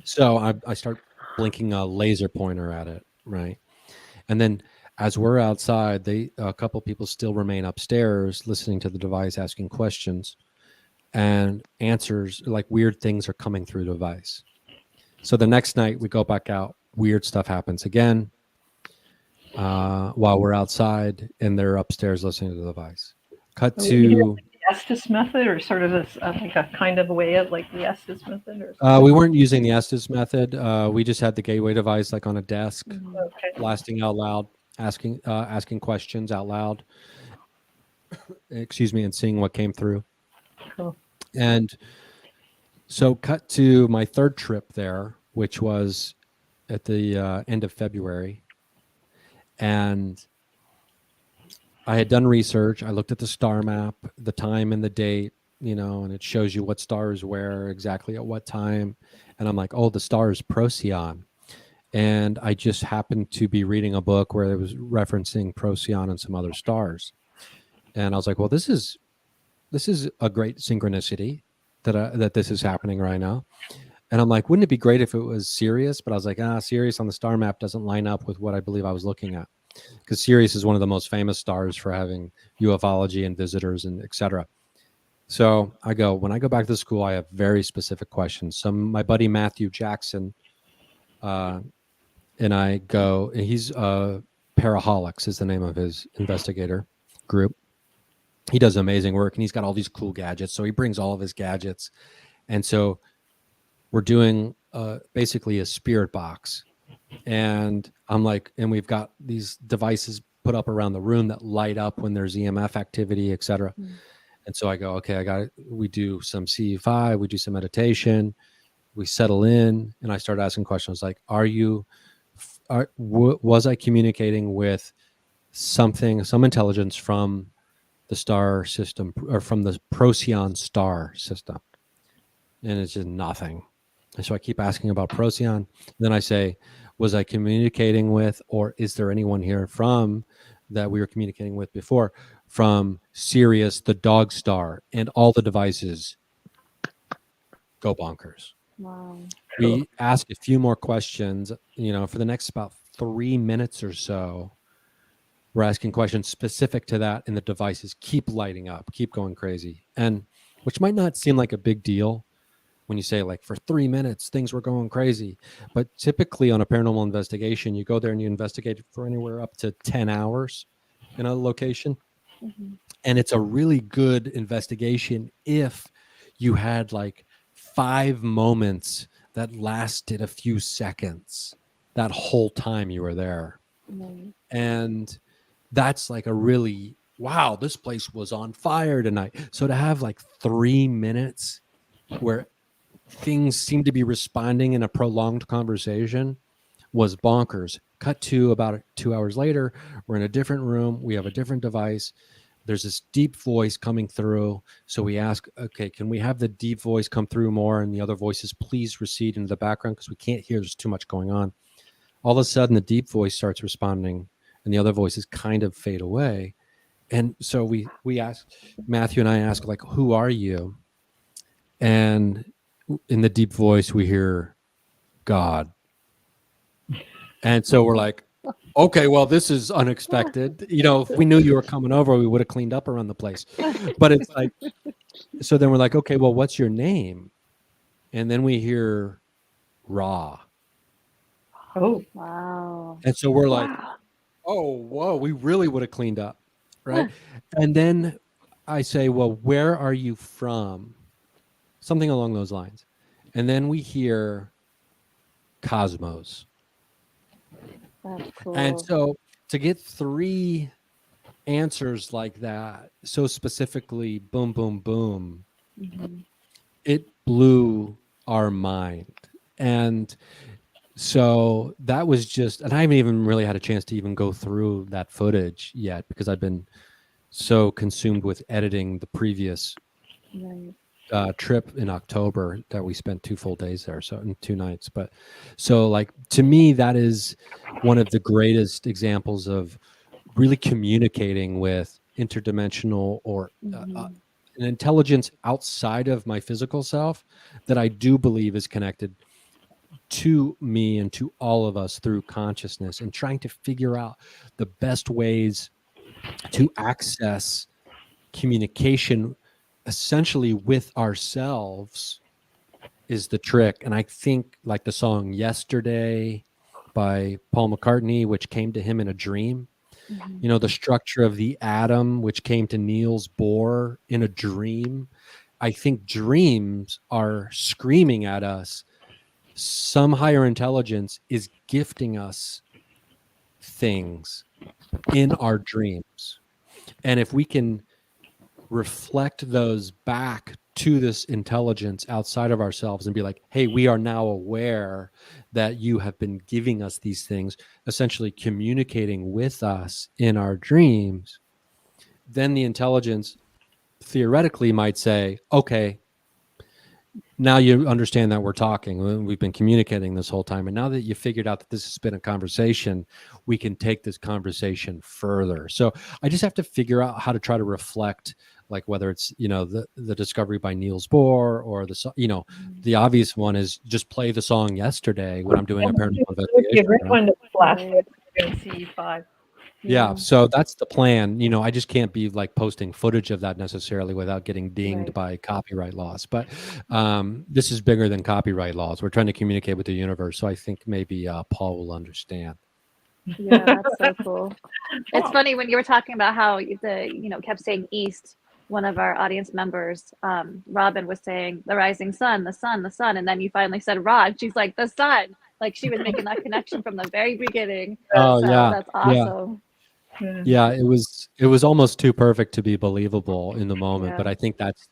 Speaker 3: So I start blinking a laser pointer at it, right? And then as we're outside, a couple people still remain upstairs listening to the device, asking questions, and answers, like weird things are coming through the device. So the next night we go back out, weird stuff happens again while we're outside, and they're upstairs listening to the device. Cut to
Speaker 2: the Estes method, or sort of like a kind of a way of like the Estes method, or
Speaker 3: we weren't using the Estes method. We just had the gateway device like on a desk, blasting out loud, asking questions out loud. Excuse me, and seeing what came through.
Speaker 2: Cool.
Speaker 3: And so cut to my third trip there, which was at the end of February. And I had done research. I looked at the star map, the time and the date, you know, and it shows you what stars where exactly at what time. And I'm like, oh, the star is Procyon. And I just happened to be reading a book where it was referencing Procyon and some other stars. And I was like, well, this is a great synchronicity that this is happening right now. And I'm like, wouldn't it be great if it was Sirius? But I was like, Sirius on the star map doesn't line up with what I believe I was looking at, because Sirius is one of the most famous stars for having ufology and visitors and etc. So when I go back to school, I have very specific questions. My buddy Matthew Jackson and I go, and he's Paraholics is the name of his investigator group. He does amazing work, and he's got all these cool gadgets. So he brings all of his gadgets. And so we're doing basically a spirit box. And I'm like, and we've got these devices put up around the room that light up when there's EMF activity, et cetera. And so I go, okay, we do some CE5, we do some meditation. we settle in, and I start asking questions like, was I communicating with some intelligence from the star system, or from the Procyon star system? And it's just nothing. And so I keep asking about Procyon. Then I say, was I communicating with, or is there anyone here from that we were communicating with before, from Sirius, the dog star, and all the devices go bonkers.
Speaker 4: Wow.
Speaker 3: We ask a few more questions, for the next about 3 minutes or so. We're asking questions specific to that, and the devices keep lighting up, keep going crazy. And which might not seem like a big deal when you say, like, for 3 minutes, things were going crazy. But typically on a paranormal investigation, you go there and you investigate for anywhere up to 10 hours in a location.
Speaker 4: Mm-hmm.
Speaker 3: And it's a really good investigation if you had like 5 moments that lasted a few seconds that whole time you were there.
Speaker 4: Mm-hmm.
Speaker 3: And that's like a really, wow, this place was on fire tonight. So to have like 3 minutes where things seem to be responding in a prolonged conversation was bonkers. Cut to about 2 hours later, we're in a different room. We have a different device. There's this deep voice coming through. So we ask, okay, can we have the deep voice come through more, and the other voices please recede into the background because we can't hear, there's too much going on. All of a sudden, the deep voice starts responding and the other voices kind of fade away. And so we ask, Matthew and I ask, like, who are you? And in the deep voice, we hear God. And so we're like, okay, well, this is unexpected. If we knew you were coming over, we would have cleaned up around the place. But it's like, so then we're like, okay, well, what's your name? And then we hear Ra.
Speaker 2: Oh,
Speaker 4: Wow.
Speaker 3: And so we're like,
Speaker 1: Wow.
Speaker 3: oh, whoa, we really would have cleaned up. Right. And then I say, well, where are you from? Something along those lines. And then we hear Cosmos.
Speaker 4: That's cool.
Speaker 3: And so to get 3 answers like that, so specifically, boom, boom, boom,
Speaker 4: Mm-hmm.
Speaker 3: it blew our mind. And so that was just, and I haven't even really had a chance to even go through that footage yet because I've been so consumed with editing the previous
Speaker 4: Right.
Speaker 3: trip in October that we spent 2 full days there, so in 2 nights. But so, like, to me, that is one of the greatest examples of really communicating with interdimensional or
Speaker 4: Mm-hmm.
Speaker 3: an intelligence outside of my physical self that I do believe is connected to me and to all of us through consciousness, and trying to figure out the best ways to access communication essentially with ourselves is the trick. And I think, like the song Yesterday by Paul McCartney, which came to him in a dream,
Speaker 4: Mm-hmm.
Speaker 3: the structure of the atom, which came to Niels Bohr in a dream. I think dreams are screaming at us. Some higher intelligence is gifting us things in our dreams. And if we can reflect those back to this intelligence outside of ourselves and be like, hey, we are now aware that you have been giving us these things, essentially communicating with us in our dreams, then the intelligence theoretically might say, okay, now you understand that we're talking. We've been communicating this whole time. And now that you figured out that this has been a conversation, we can take this conversation further. So I just have to figure out how to try to reflect, like, whether it's, the discovery by Niels Bohr, or the obvious one is just play the song Yesterday when I'm doing a paranormal
Speaker 2: it would be a
Speaker 3: investigation.
Speaker 2: great one to flash
Speaker 4: Right.
Speaker 2: in CE5.
Speaker 3: Yeah, so that's the plan. I just can't be like posting footage of that necessarily without getting dinged
Speaker 4: Right.
Speaker 3: by copyright laws. But this is bigger than copyright laws. We're trying to communicate with the universe. So I think maybe Paul will understand.
Speaker 4: Yeah, that's so cool. It's funny when you were talking about how kept saying east. One of our audience members, Robin, was saying the rising sun, the sun, the sun, and then you finally said Rod. She's like, the sun. Like, she was making that connection from the very beginning.
Speaker 3: Oh,
Speaker 4: So
Speaker 3: yeah.
Speaker 4: that's awesome.
Speaker 3: Yeah, it was almost too perfect to be believable in the moment.
Speaker 4: Yeah.
Speaker 3: But I think that's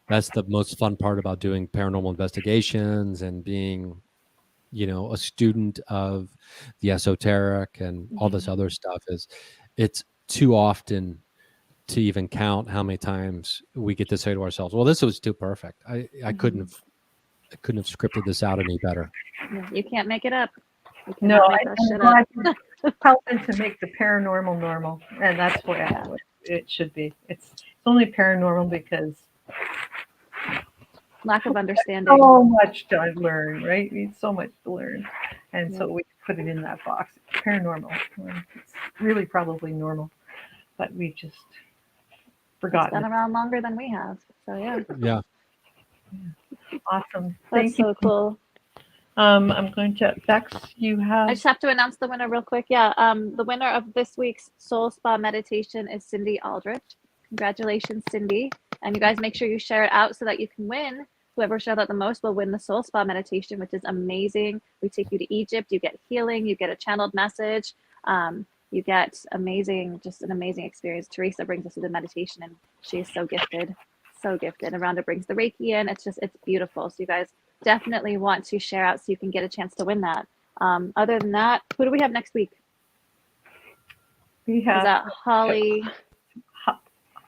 Speaker 3: that's the most fun part about doing paranormal investigations and being, a student of the esoteric and all this other stuff. Is it's too often to even count how many times we get to say to ourselves, well, this was too perfect. I couldn't have scripted this out any better.
Speaker 4: You can't make it up. You
Speaker 2: No,
Speaker 4: cannot make that
Speaker 2: I'm
Speaker 4: shit
Speaker 2: glad
Speaker 4: up.
Speaker 2: you're helping to make the paranormal normal, and that's what it should be. It's only paranormal because
Speaker 4: Lack of understanding.
Speaker 2: so much to learn, right? We need so much to learn, and so we put it in that box. Paranormal. It's really probably normal, but we've just
Speaker 4: It's
Speaker 2: forgotten.
Speaker 4: been around longer than we have. So yeah.
Speaker 3: Yeah.
Speaker 2: Awesome.
Speaker 4: That's
Speaker 2: Thank you.
Speaker 4: so cool.
Speaker 2: I'm going to Bex. You
Speaker 4: I
Speaker 2: have.
Speaker 4: just have to announce the winner real quick. Yeah. The winner of this week's Soul Spa meditation is Cindy Aldrich. Congratulations, Cindy. And you guys make sure you share it out so that you can win. Whoever shared out the most will win the Soul Spa meditation, which is amazing. We take you to Egypt. You get healing. You get a channeled message. You get just an amazing experience. Teresa brings us through the meditation, and she is so gifted, so gifted. And Rhonda brings the Reiki in. It's beautiful. So you guys definitely want to share out so you can get a chance to win that. Other than that, who do we have next week?
Speaker 2: We
Speaker 4: Is
Speaker 2: have
Speaker 4: that Holly?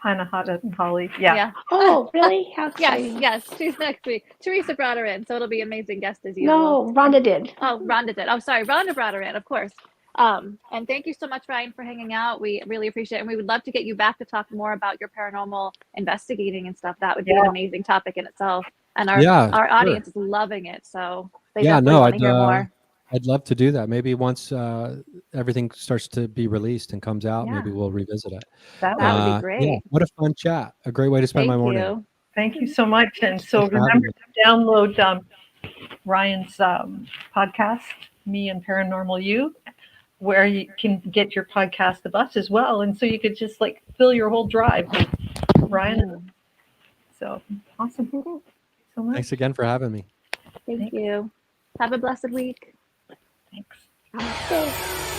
Speaker 2: Hannah and Holly. Yeah.
Speaker 1: Oh, really? How exciting.
Speaker 4: Yes, she's next week. Teresa brought her in, so it'll be an amazing guest as usual.
Speaker 1: No, Rhonda did.
Speaker 4: Oh, Rhonda did. Oh, sorry, Rhonda brought her in, of course. And thank you so much, Ryan, for hanging out. We really appreciate it, and we would love to get you back to talk more about your paranormal investigating and stuff. That would be an amazing topic in itself, and our audience is loving it. So they definitely want to hear more.
Speaker 3: I'd love to do that. Maybe once everything starts to be released and comes out, maybe we'll revisit it.
Speaker 4: That would be great.
Speaker 3: Yeah, what a fun chat. A great way to spend my morning.
Speaker 2: Thank you so much. And so remember to download Ryan's podcast, Me and Paranormal You, where you can get your podcast of us as well. And so you could just fill your whole drive with Ryan. So awesome. Thank you so much.
Speaker 3: Thanks again for having me.
Speaker 4: Thank you. Have a blessed week.
Speaker 2: Thanks.
Speaker 1: Namaste.